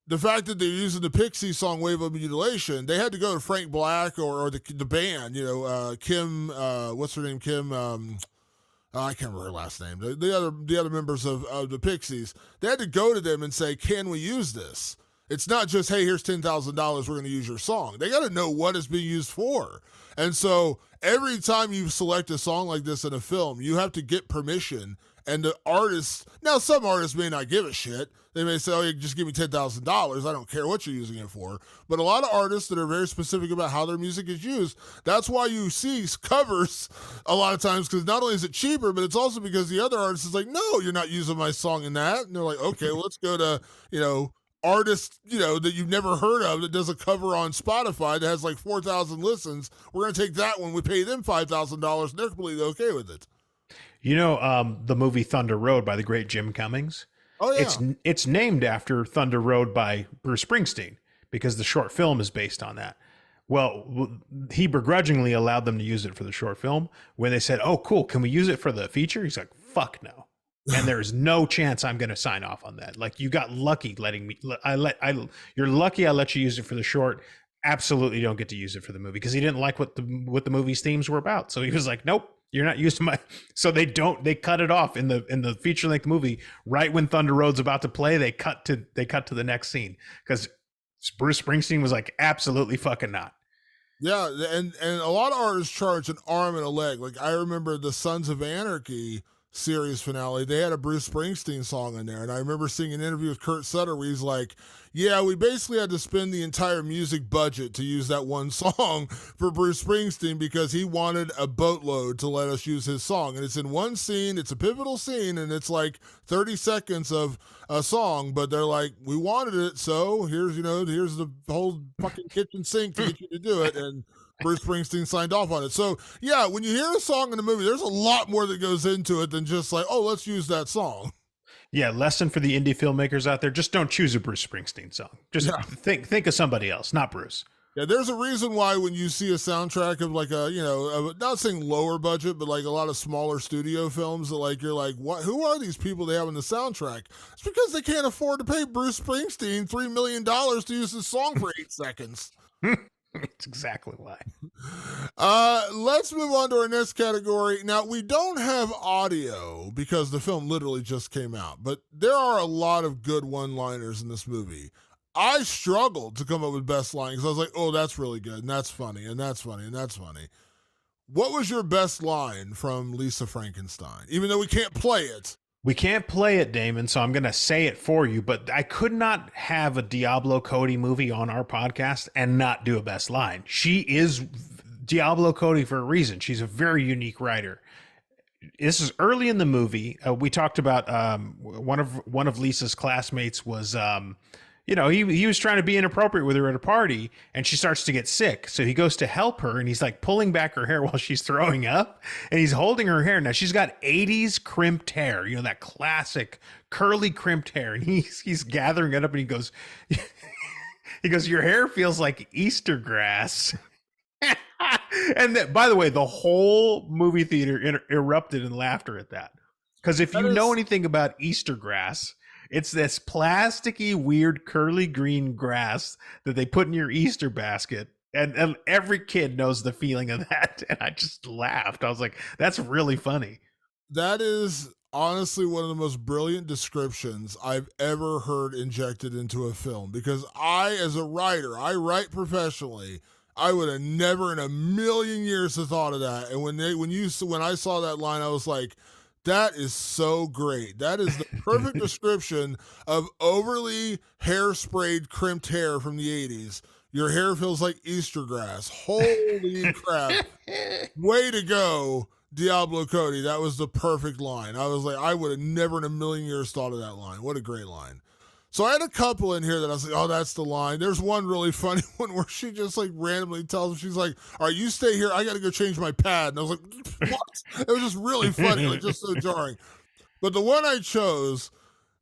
the fact that they're using the Pixie song "Wave of Mutilation," they had to go to Frank Black or the band, Kim, what's her name, Kim. I can't remember her last name. The other members of the Pixies, they had to go to them and say, "Can we use this?" It's not just, "Hey, here's $10,000. We're going to use your song." They got to know what it's being used for. And so every time you select a song like this in a film, you have to get permission. And the artists, now some artists may not give a shit. They may say, "Oh, you just give me $10,000. I don't care what you're using it for." But a lot of artists that are very specific about how their music is used, that's why you see covers a lot of times, because not only is it cheaper, but it's also because the other artist is like, "No, you're not using my song in that." And they're like, "Okay, well, let's go to, artist, that you've never heard of that does a cover on Spotify that has like 4,000 listens. We're going to take that one. We pay them $5,000 and they're completely okay with it." The movie Thunder Road by the great Jim Cummings. Oh, yeah. It's named after Thunder Road by Bruce Springsteen because the short film is based on that. Well, he begrudgingly allowed them to use it for the short film. When they said, "Oh, cool, can we use it for the feature?" He's like, "Fuck no." And there's no chance I'm going to sign off on that. Like, you got lucky letting me. You're lucky I let you use it for the short. Absolutely don't get to use it for the movie, because he didn't like what the movie's themes were about. So he was like, "Nope, you're not using my." So they cut it off in the feature length movie right when Thunder Road's about to play. They cut to the next scene because Bruce Springsteen was like, "Absolutely fucking not." Yeah, and a lot of artists charge an arm and a leg. Like, I remember the Sons of Anarchy series finale, they had a Bruce Springsteen song in there. And I remember seeing an interview with Kurt Sutter where he's like, "Yeah, we basically had to spend the entire music budget to use that one song for Bruce Springsteen because he wanted a boatload to let us use his song." And it's in one scene, it's a pivotal scene, and it's like 30 seconds of a song, but they're like, "We wanted it, so here's the whole fucking kitchen sink to get you to do it." And Bruce Springsteen signed off on it. So, yeah, when you hear a song in a movie, there's a lot more that goes into it than just like, "Oh, let's use that song." Yeah, lesson for the indie filmmakers out there: just don't choose a Bruce Springsteen song. Just think of somebody else, not Bruce. Yeah, there's a reason why when you see a soundtrack of like not saying lower budget, but like a lot of smaller studio films that like you're like, "What? Who are these people they have in the soundtrack?" It's because they can't afford to pay Bruce Springsteen $3 million to use his song for 8 seconds. That's exactly why. Let's move on to our next category. Now, we don't have audio because the film literally just came out, but there are a lot of good one-liners in this movie. I struggled to come up with best line because I was like, "Oh, that's really good, and that's funny, and that's funny, and that's funny." What was your best line from Lisa Frankenstein? Even though we can't play it. We can't play it, Damon, so I'm going to say it for you, but I could not have a Diablo Cody movie on our podcast and not do a best line. She is Diablo Cody for a reason. She's a very unique writer. This is early in the movie. We talked about one of Lisa's classmates was he was trying to be inappropriate with her at a party, and she starts to get sick. So he goes to help her, and he's like pulling back her hair while she's throwing up, and he's holding her hair. Now she's got 80s crimped hair, that classic curly crimped hair, and he's gathering it up, and he goes, "Your hair feels like Easter grass." And that, by the way, the whole movie theater erupted in laughter at that. Because if you know anything about Easter grass, it's this plasticky, weird, curly green grass that they put in your Easter basket. And every kid knows the feeling of that. And I just laughed. I was like, that's really funny. That is honestly one of the most brilliant descriptions I've ever heard injected into a film. Because as a writer, I write professionally. I would have never in a million years have thought of that. And when I saw that line, I was like, that is so great. That is the perfect description of overly hairsprayed, crimped hair from the 80s. Your hair feels like Easter grass. Holy crap. Way to go, Diablo Cody. That was the perfect line. I was like, I would have never in a million years thought of that line. What a great line. So I had a couple in here that I was like, "Oh, that's the line." There's one really funny one where she just like randomly tells him, she's like, "All right, you stay here. I got to go change my pad." And I was like, "What?" It was just really funny, like just so jarring. But the one I chose,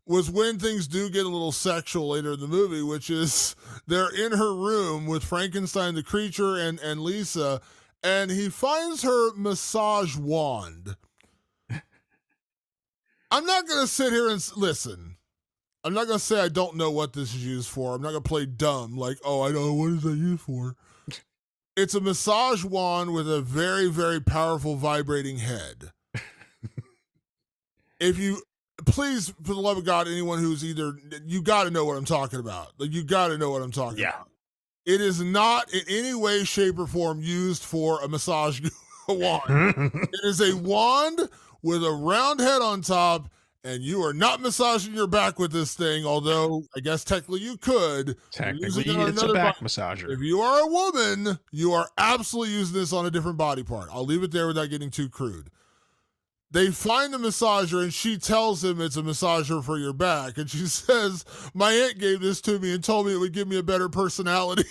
was when things do get a little sexual later in the movie, which is they're in her room with Frankenstein the creature and Lisa, and he finds her massage wand. I'm not going to sit here and listen. I'm not going to say I don't know what this is used for. I'm not going to play dumb like, oh, I know. What is that used for? It's a massage wand with a very, very powerful vibrating head. If you, please, for the love of God, anyone who's either, you got to know what I'm talking about. Like, you got to know what I'm talking about. It is not in any way, shape, or form used for a massage wand. It is a wand with a round head on top, and you are not massaging your back with this thing, although I guess technically you could. Technically, it's a back massager. If you are a woman, you are absolutely using this on a different body part. I'll leave it there without getting too crude. They find the massager, and she tells him it's a massager for your back. And she says, my aunt gave this to me and told me it would give me a better personality.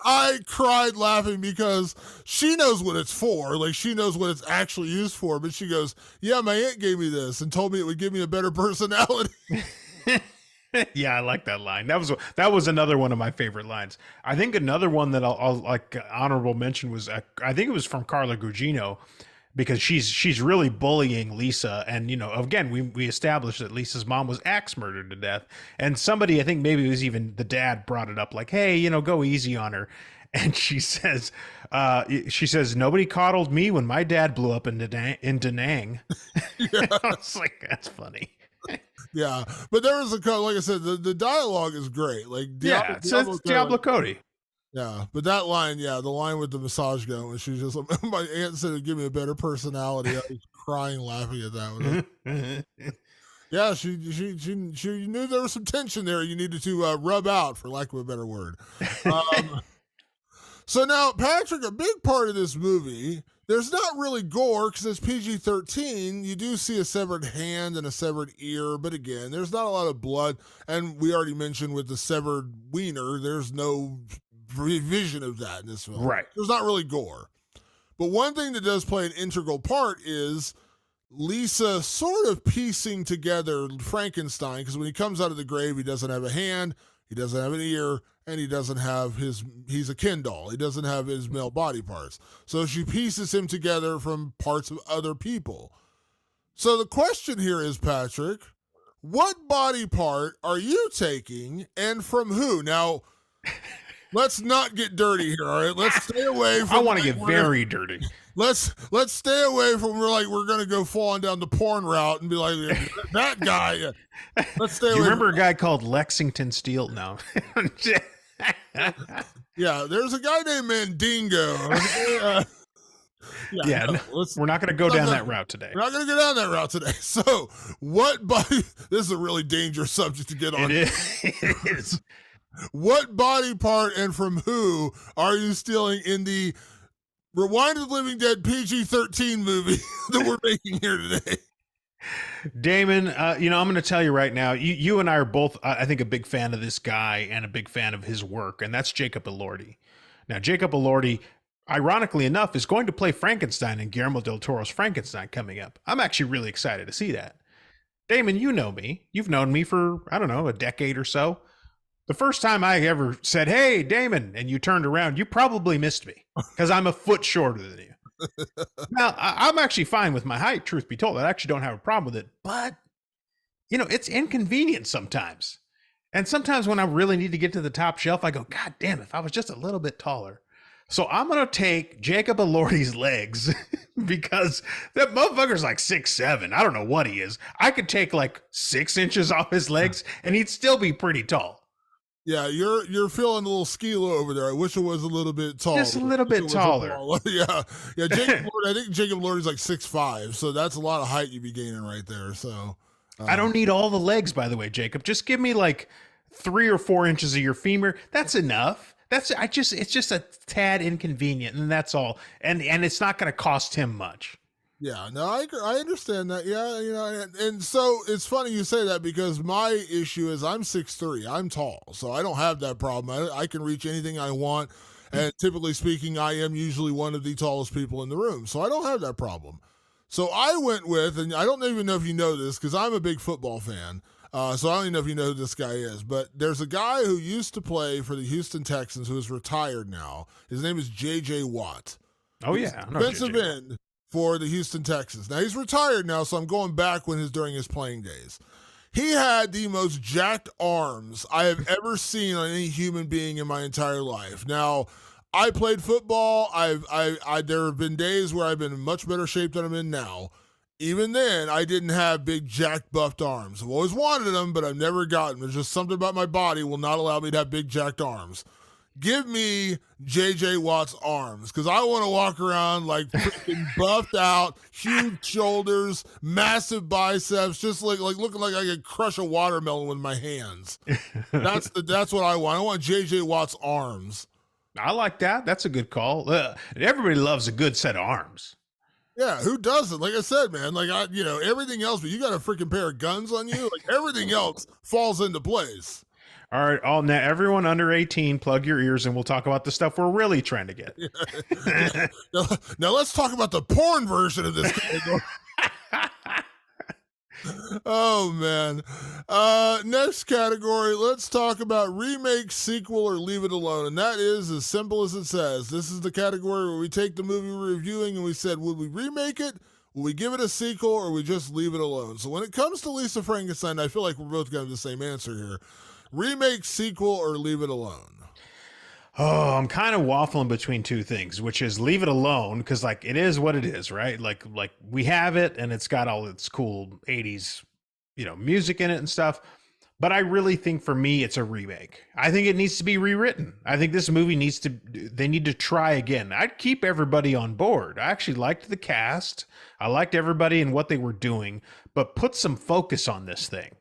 I cried laughing because she knows what it's for. Like, she knows what it's actually used for. But she goes, yeah, my aunt gave me this and told me it would give me a better personality. Yeah, I like that line. That was another one of my favorite lines. I think another one that I'll like honorable mention was, I think it was from Carla Gugino, because she's really bullying Lisa. And, you know, again, we established that Lisa's mom was axe murdered to death. And somebody, I think maybe it was even the dad, brought it up like, hey, you know, go easy on her. And she says, nobody coddled me when my dad blew up in Da Nang. Yeah. I was like, that's funny. Yeah. But there was like I said, the dialogue is great. Like, Diablo Cody. Yeah, but that line, the line with the massage gun, when she's just like, my aunt said it'd give me a better personality. I was crying, laughing at that one. Yeah, she knew there was some tension there you needed to rub out, for lack of a better word. So now, Patrick, a big part of this movie, there's not really gore because it's PG-13. You do see a severed hand and a severed ear, but again, there's not a lot of blood. And we already mentioned with the severed wiener, there's no revision of that in this film. Right. There's not really gore. But one thing that does play an integral part is Lisa sort of piecing together Frankenstein, because when he comes out of the grave, he doesn't have a hand, he doesn't have an ear, and he doesn't have he's a Ken doll. He doesn't have his male body parts. So she pieces him together from parts of other people. So the question here is, Patrick, what body part are you taking and from who? Now, let's not get dirty here, all right? Let's stay away from... I want to get very dirty. Let's stay away from we're going to go falling down the porn route and be like, that guy. Let's stay away. You remember a guy called Lexington Steele? No. Yeah, there's a guy named Mandingo. We're not going to go down that route today. We're not going to go down that route today. So, what body... This is a really dangerous subject to get on. It is. What body part and from who are you stealing in the Rewind of the Living Dead PG-13 movie that we're making here today? Damon, I'm going to tell you right now, you and I are both, I think, a big fan of this guy and a big fan of his work, and that's Jacob Elordi. Now, Jacob Elordi, ironically enough, is going to play Frankenstein in Guillermo del Toro's Frankenstein coming up. I'm actually really excited to see that. Damon, you know me. You've known me for, I don't know, a decade or so. The first time I ever said, hey, Damon, and you turned around, you probably missed me because I'm a foot shorter than you. Now, I'm actually fine with my height, truth be told. I actually don't have a problem with it. But, it's inconvenient sometimes. And sometimes when I really need to get to the top shelf, I go, God damn, if I was just a little bit taller. So I'm going to take Jacob Elordi's legs because that motherfucker's like 6'7". I don't know what he is. I could take like 6 inches off his legs and he'd still be pretty tall. Yeah, you're feeling a little skilo over there. I wish it was a little bit taller. Just a little bit taller. Yeah. Jacob Elordi, I think Jacob Elordi's like 6'5", so that's a lot of height you'd be gaining right there. So I don't need all the legs, by the way, Jacob. Just give me like 3 or 4 inches of your femur. That's enough. It's just a tad inconvenient, and that's all. And it's not going to cost him much. Yeah, no, I understand that. Yeah, and so it's funny you say that because my issue is I'm 6'3". I'm tall, so I don't have that problem. I can reach anything I want, and typically speaking, I am usually one of the tallest people in the room, so I don't have that problem. So I went with, and I don't even know if you know this because I'm a big football fan. So I don't even know if you know who this guy is, but there's a guy who used to play for the Houston Texans who is retired now. His name is J.J. Watt. Oh He's yeah, I know defensive JJ. end for the Houston Texans. Now he's retired now, so I'm going back during his playing days. He had the most jacked arms I have ever seen on any human being in my entire life. Now, I played football. There have been days where I've been in much better shape than I'm in now. Even then, I didn't have big, jacked, buffed arms. I've always wanted them, but I've never gotten them. There's just something about my body will not allow me to have big, jacked arms. Give me J.J. Watt's arms because I want to walk around like freaking buffed out, huge shoulders, massive biceps, just like looking like I could crush a watermelon with my hands. That's what I want. I want J.J. Watt's arms. I like that. That's a good call. Everybody loves a good set of arms. Yeah, who doesn't? Like I said, man, everything else, but you got a freaking pair of guns on you. Like everything else falls into place. All right, now everyone under 18, plug your ears, and we'll talk about the stuff we're really trying to get. Now let's talk about the porn version of this. Oh man. Next category, let's talk about remake, sequel, or leave it alone. And that is as simple as it says. This is the category where we take the movie we're reviewing and we said, would we remake it? Will we give it a sequel, or we just leave it alone? So when it comes to Lisa Frankenstein, I feel like we're both going to have the same answer here. Remake, sequel, or leave it alone? Oh, I'm kind of waffling between two things, which is leave it alone because like it is what it is, right? Like we have it and it's got all its cool 80s, music in it and stuff. But I really think for me it's a remake. I think it needs to be rewritten. I think this movie they need to try again. I'd keep everybody on board. I actually liked the cast. I liked everybody and what they were doing, but put some focus on this thing.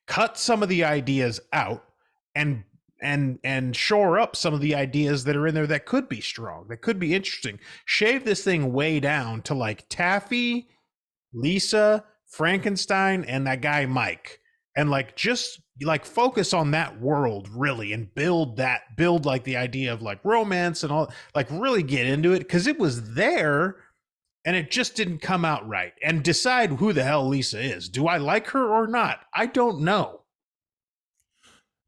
Cut some of the ideas out and shore up some of the ideas that are in there that could be strong, that could be interesting. Shave this thing way down to like Taffy, Lisa, Frankenstein, and that guy Mike, and like just like focus on that world really and build like the idea of like romance and all, like really get into it because it was there and it just didn't come out right. And decide who the hell Lisa is. Do I like her or not? I don't know.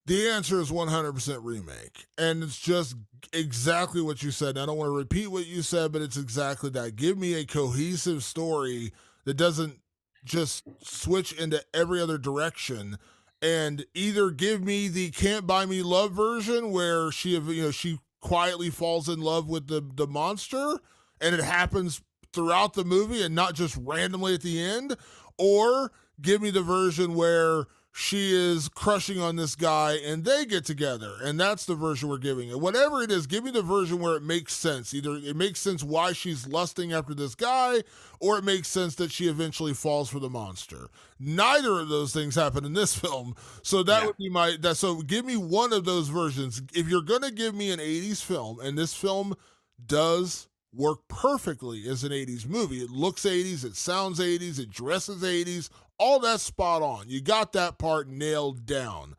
The answer is 100% remake. And it's just exactly what you said. I don't want to repeat what you said, but it's exactly that. Give me a cohesive story that doesn't just switch into every other direction, and either give me the Can't Buy Me Love version where she quietly falls in love with the monster and it happens throughout the movie and not just randomly at the end, or give me the version where she is crushing on this guy and they get together, and that's the version we're giving it. Whatever it is, give me the version where it makes sense. Either it makes sense why she's lusting after this guy, or it makes sense that she eventually falls for the monster. Neither of those things happen in this film, so that would be so give me one of those versions. If you're gonna give me an 80s film, and this film does work perfectly as an 80s movie. It looks 80s, it sounds 80s, it dresses 80s, all that's spot on. You got that part nailed down.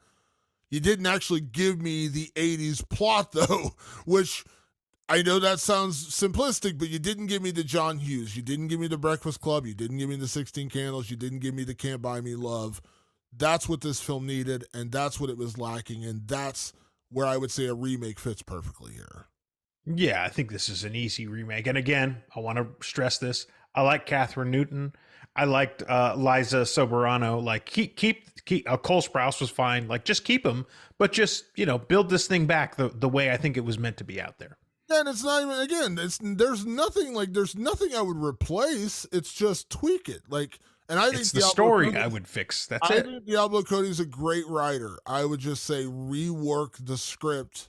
You didn't actually give me the 80s plot, though, which I know that sounds simplistic, but you didn't give me the John Hughes. You didn't give me the Breakfast Club. You didn't give me the 16 Candles. You didn't give me the Can't Buy Me Love. That's what this film needed, and that's what it was lacking, and that's where I would say a remake fits perfectly here. Yeah, I think this is an easy remake. And again, I want to stress this. I like Catherine Newton. I liked Liza Soberano. Like keep Cole Sprouse was fine. Like just keep him, but just build this thing back the way I think it was meant to be out there. Yeah, and it's not even there's nothing I would replace. It's just tweak it. Like, and I think it's the story I would fix. That's it. I think Diablo Cody's a great writer. I would just say rework the script.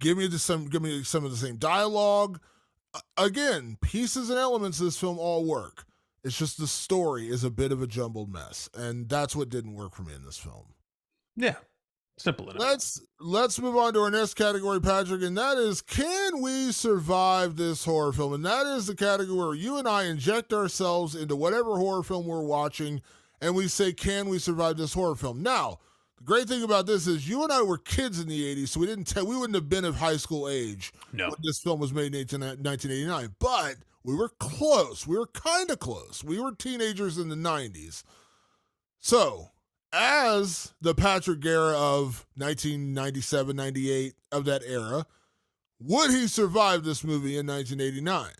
Give me some of the same dialogue. Again, pieces and elements of this film all work. It's just the story is a bit of a jumbled mess, and that's what didn't work for me in this film. Yeah, simple enough. Let's move on to our next category, Patrick, and that is, can we survive this horror film? And that is the category where you and I inject ourselves into whatever horror film we're watching, and we say, can we survive this horror film? Now, the great thing about this is you and I were kids in the 80s, so we wouldn't have been of high school age when this film was made in 1989. But We were close. We were kind of close. We were teenagers in the 90s. So, as the Patrick Guerra of 1997, 98, of that era, would he survive this movie in 1989?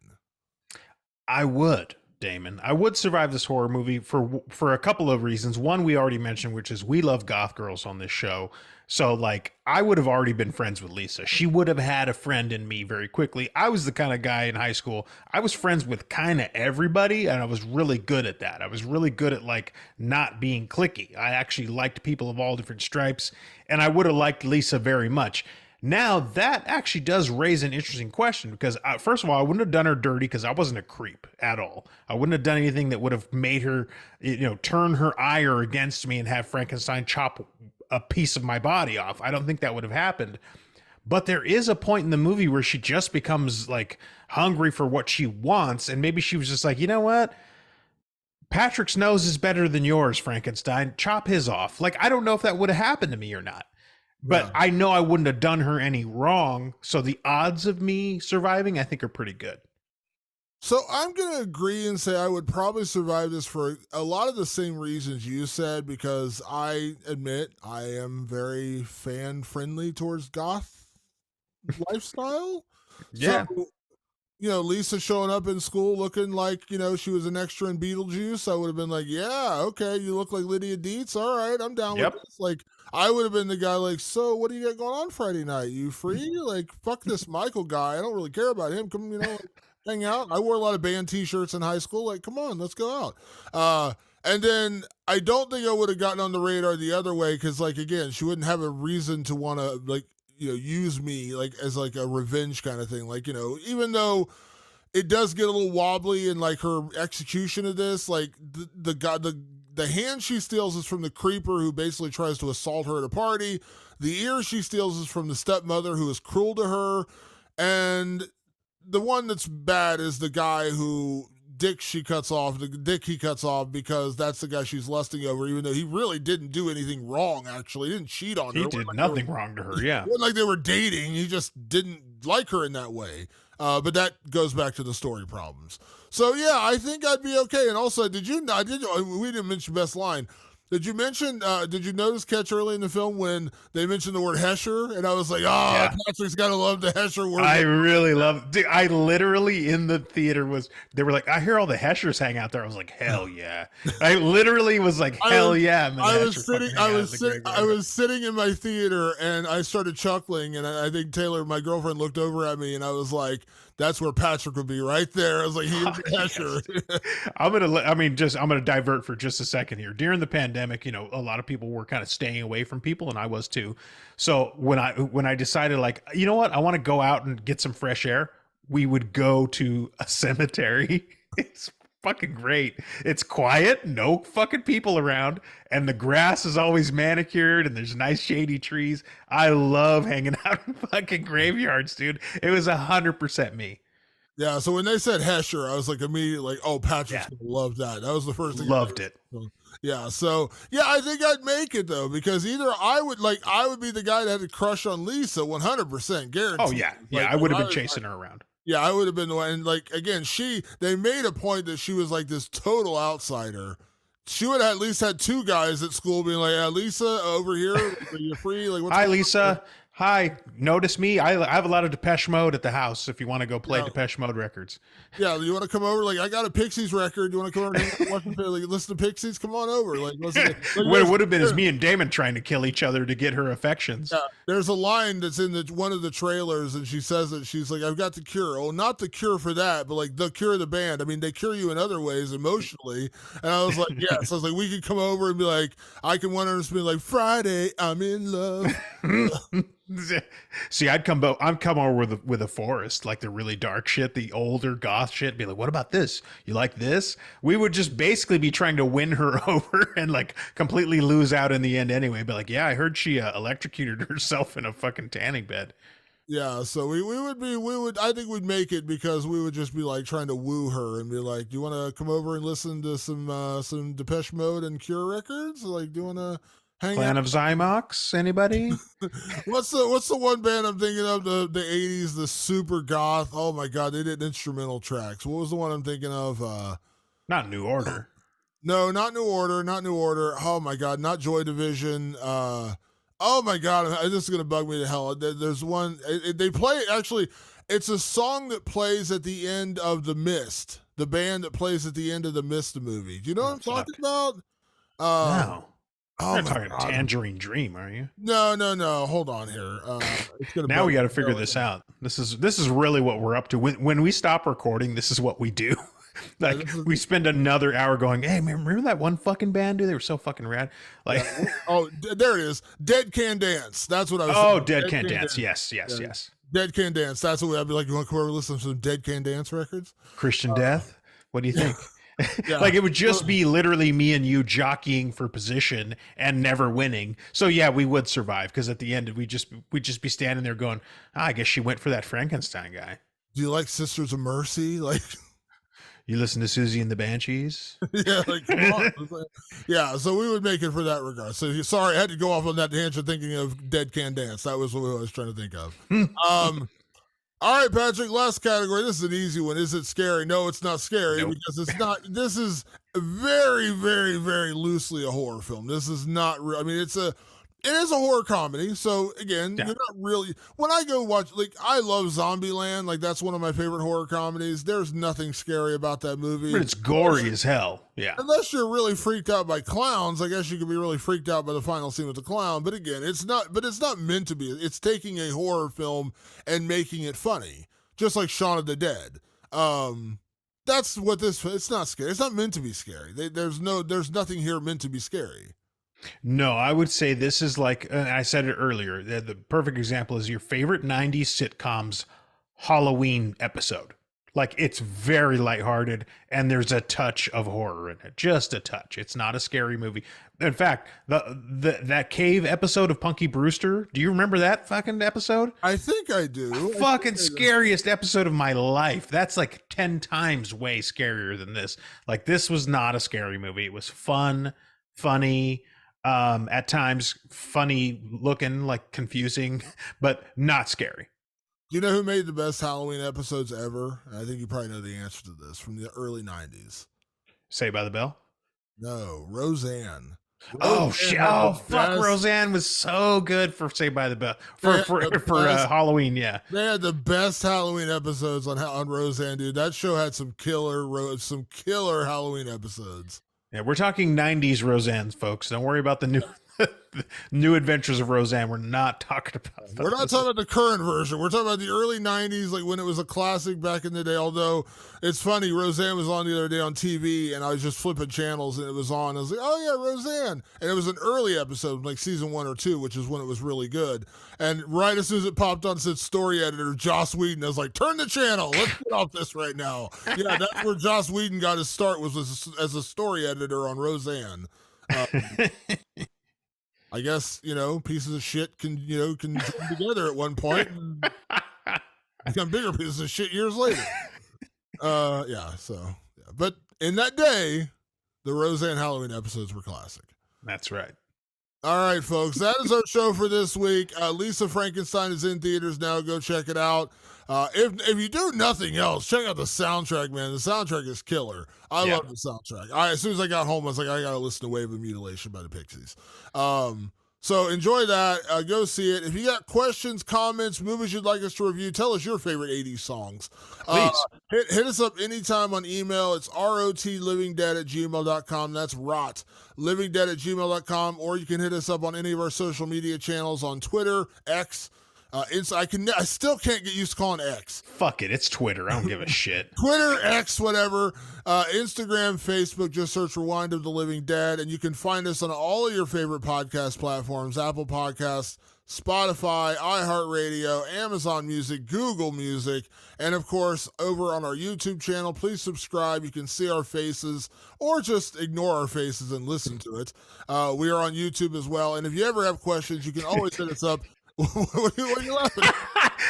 I would, Damon. I would survive this horror movie for a couple of reasons. One, we already mentioned, which is we love goth girls on this show. So like I would have already been friends with Lisa. She would have had a friend in me very quickly. I was the kind of guy in high school. I was friends with kind of everybody and I was really good at that. I was really good at like not being cliquey. I actually liked people of all different stripes and I would have liked Lisa very much. Now that actually does raise an interesting question because first of all, I wouldn't have done her dirty because I wasn't a creep at all. I wouldn't have done anything that would have made her, turn her ire against me and have Frankenstein chop a piece of my body off. I don't think that would have happened. But there is a point in the movie where she just becomes like hungry for what she wants. And maybe she was just like, you know what? Patrick's nose is better than yours, Frankenstein. Chop his off. Like, I don't know if that would have happened to me or not. But Yeah. I know I wouldn't have done her any wrong. So the odds of me surviving, I think, are pretty good. So I'm going to agree and say I would probably survive this for a lot of the same reasons you said, because I admit I am very fan friendly towards goth lifestyle. So, Yeah. Lisa showing up in school looking like, she was an extra in Beetlejuice, I would have been like, yeah, okay, you look like Lydia Dietz. All right, I'm down with Yep. this. Like, I would have been the guy like, so what do you got going on Friday night? You free? Like, fuck this Michael guy. I don't really care about him. Come, like, hang out. I wore a lot of band t-shirts in high school. Like, come on, let's go out. And then I don't think I would have gotten on the radar the other way because, like, again, she wouldn't have a reason to want to, like, use me like as like a revenge kind of thing. Like, even though it does get a little wobbly in like her execution of this, like the hand she steals is from the creeper who basically tries to assault her at a party. The ear she steals is from the stepmother who is cruel to her. And the one that's bad is the guy who the dick he cuts off because that's the guy she's lusting over, even though he really didn't do anything wrong, actually. He didn't cheat on her. He did nothing wrong to her. Yeah. It wasn't like they were dating. He just didn't like her in that way. But that goes back to the story problems. So, yeah, I think I'd be okay. And also, we didn't mention best line. Did you notice Catch early in the film when they mentioned the word Hesher? And I was like, Yeah. Patrick's got to love the Hesher word. I really love, dude, I literally in the theater they were like, I hear all the Heshers hang out there. I was like, hell yeah. I literally was like, hell yeah. Man, I was sitting in my theater and I started chuckling. And I think Taylor, my girlfriend, looked over at me and I was like, that's where Patrick would be right there. I was like, he's Hesher. I'm gonna divert for just a second here. During the pandemic, a lot of people were kind of staying away from people, and I was too. So when I decided, like, you know what, I want to go out and get some fresh air, we would go to a cemetery. It's fucking great. It's quiet, no fucking people around, and the grass is always manicured, and there's nice shady trees. I love hanging out in fucking graveyards, dude. It was 100% me. Yeah, so when they said Hesher, I was like immediately like, oh, Patrick's gonna love that. That was the first thing. Loved it. Yeah, so yeah, I think I'd make it though, because either I would be the guy that had a crush on Lisa 100% guaranteed. Oh yeah. Yeah, Like, I would have been chasing her around. Yeah, I would have been the one. And like again, they made a point that she was like this total outsider. She would have at least had two guys at school being like, Lisa, over here, are you free? Like, what's Hi, going on? Lisa. Hi. Notice me? I have a lot of Depeche Mode at the house if you want to go play Yeah. Depeche Mode records. Yeah, you want to come over? Like, I got a Pixies record. You want to come over and listen to Pixies? Come on over. Like, listen. What it would have been is me and Damon trying to kill each other to get her affections. Yeah, there's a line that's in one of the trailers, and she says that she's like, "I've got the cure." Oh, not the cure for that, but like the cure of the band. I mean, they cure you in other ways emotionally. And I was like, yes. I was like, we could come over and be like, I can want her to be like, Friday, I'm in love. See, I'd come over with a forest, like the really dark shit, the older goth shit. Be like, what about this? You like this? We would just basically be trying to win her over and like completely lose out in the end anyway. But like, yeah, I heard she electrocuted herself in a fucking tanning bed. Yeah, so I think we'd make it because we would just be like trying to woo her and be like, do you want to come over and listen to some Depeche Mode and Cure records? Like, do you want to hang out. Clan of Zymox, anybody? What's the one band I'm thinking of? The 80s, the super goth. Oh my god, they did instrumental tracks. What was the one I'm thinking of? Not New Order. No, not New Order, not New Order. Oh my god, not Joy Division. Oh my god, this is gonna bug me to hell. There's one they play actually. It's a song that plays at the end of The Mist. The band that plays at the end of the Mist movie. Do you know what I'm talking about? No. Oh You're my not talking god. Tangerine Dream, are you? No. Hold on here. It's gonna Now bug we got to me. figure this out. This is really what we're up to. When we stop recording, this is what we do. Like we spend another hour going, "Hey man, remember that one fucking band, dude? They were so fucking rad." Like, there it is. Dead Can Dance. That's what I was. oh, thinking. Dead Can Dance. Yes. Yeah. Yes. Dead Can Dance. That's what I'd be like. You want to come over and listen to some Dead Can Dance records? Christian Death. What do you think? Yeah. Like it would just be literally me and you jockeying for position and never winning. So yeah, we would survive because at the end we'd just be standing there going, I guess she went for that Frankenstein guy. Do you like Sisters of Mercy? Like, you listen to Susie and the Banshees? yeah, like come on. Yeah, so we would make it for that regard. So sorry, I had to go off on that tangent thinking of Dead Can Dance. That was what I was trying to think of. All right, Patrick, last category. This is an easy one. Is it scary? No, it's not scary because it's not. This is very, very, very loosely a horror film. This is not real. I mean, it is a horror comedy. So again, you're not really. When I go watch, like I love Zombieland. Like that's one of my favorite horror comedies. There's nothing scary about that movie. But it's gory as hell. Yeah. Unless you're really freaked out by clowns, I guess you could be really freaked out by the final scene with the clown. But again, it's not. But it's not meant to be. It's taking a horror film and making it funny, just like Shaun of the Dead. That's what this. It's not scary. It's not meant to be scary. There's nothing here meant to be scary. No, I would say this is like I said it earlier. The perfect example is your favorite '90s sitcoms Halloween episode. Like it's very lighthearted and there's a touch of horror in it, just a touch. It's not a scary movie. In fact, that cave episode of Punky Brewster. Do you remember that fucking episode? I think I do. Fucking scariest episode of my life. That's like 10 times way scarier than this. Like this was not a scary movie. It was fun, funny. At times funny looking, like confusing, but not scary. Do you know who made the best Halloween episodes ever? I think you probably know the answer to this from the early 90s. Saved by the Bell? No, Roseanne. Oh shit! Oh fuck! Roseanne was so good for Saved by the Bell for Halloween. Yeah, they had the best Halloween episodes on Roseanne, dude. That show had some killer Halloween episodes. Yeah, we're talking '90s Roseanne, folks. Don't worry about the new New Adventures of Roseanne. We're not talking about that. We're not talking about the current version. We're talking about the early 90s, like when it was a classic back in the day. Although it's funny, Roseanne was on the other day on TV and I was just flipping channels and it was on. I was like, oh yeah, Roseanne. And it was an early episode, like season 1 or 2, which is when it was really good. And right as soon as it popped on, it said story editor Joss Whedon. I was like, turn the channel. Let's get off this right now. Yeah, that's where Joss Whedon got his start, was as a story editor on Roseanne. I guess, pieces of shit can join together at one point and become bigger pieces of shit years later. But in that day, the Roseanne Halloween episodes were classic. That's right. All right, folks, that is our show for this week. Lisa Frankenstein is in theaters now. Go check it out. If you do nothing else, check out the soundtrack, man. The soundtrack is killer. I love the soundtrack. As soon as I got home, I was like, I got to listen to Wave of Mutilation by the Pixies. So enjoy that. Go see it. If you got questions, comments, movies you'd like us to review, tell us your favorite 80s songs. Please. Hit us up anytime on email. It's rotlivingdead@gmail.com. That's rotlivingdead@gmail.com. Or you can hit us up on any of our social media channels on Twitter, X. I still can't get used to calling X. Fuck it, it's Twitter. I don't give a shit. Twitter, X, whatever. Instagram, Facebook. Just search Rewind of the Living Dead, and you can find us on all of your favorite podcast platforms: Apple Podcasts, Spotify, iHeartRadio, Amazon Music, Google Music, and of course over on our YouTube channel. Please subscribe. You can see our faces, or just ignore our faces and listen to it. We are on YouTube as well, and if you ever have questions, you can always hit us up What are you laughing at?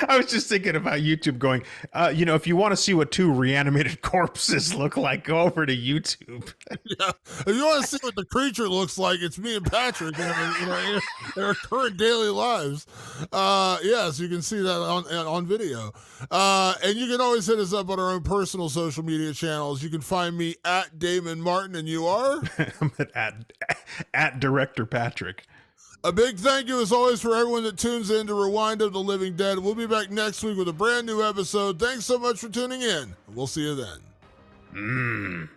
I was just thinking about YouTube going, if you want to see what two reanimated corpses look like, go over to YouTube. Yeah. If you want to see what the creature looks like, it's me and Patrick in our current daily lives. Yes, you can see that on video. And you can always hit us up on our own personal social media channels. You can find me at Damon Martin, and you are? I'm at Director Patrick. A big thank you, as always, for everyone that tunes in to Rewind of the Living Dead. We'll be back next week with a brand new episode. Thanks so much for tuning in. We'll see you then.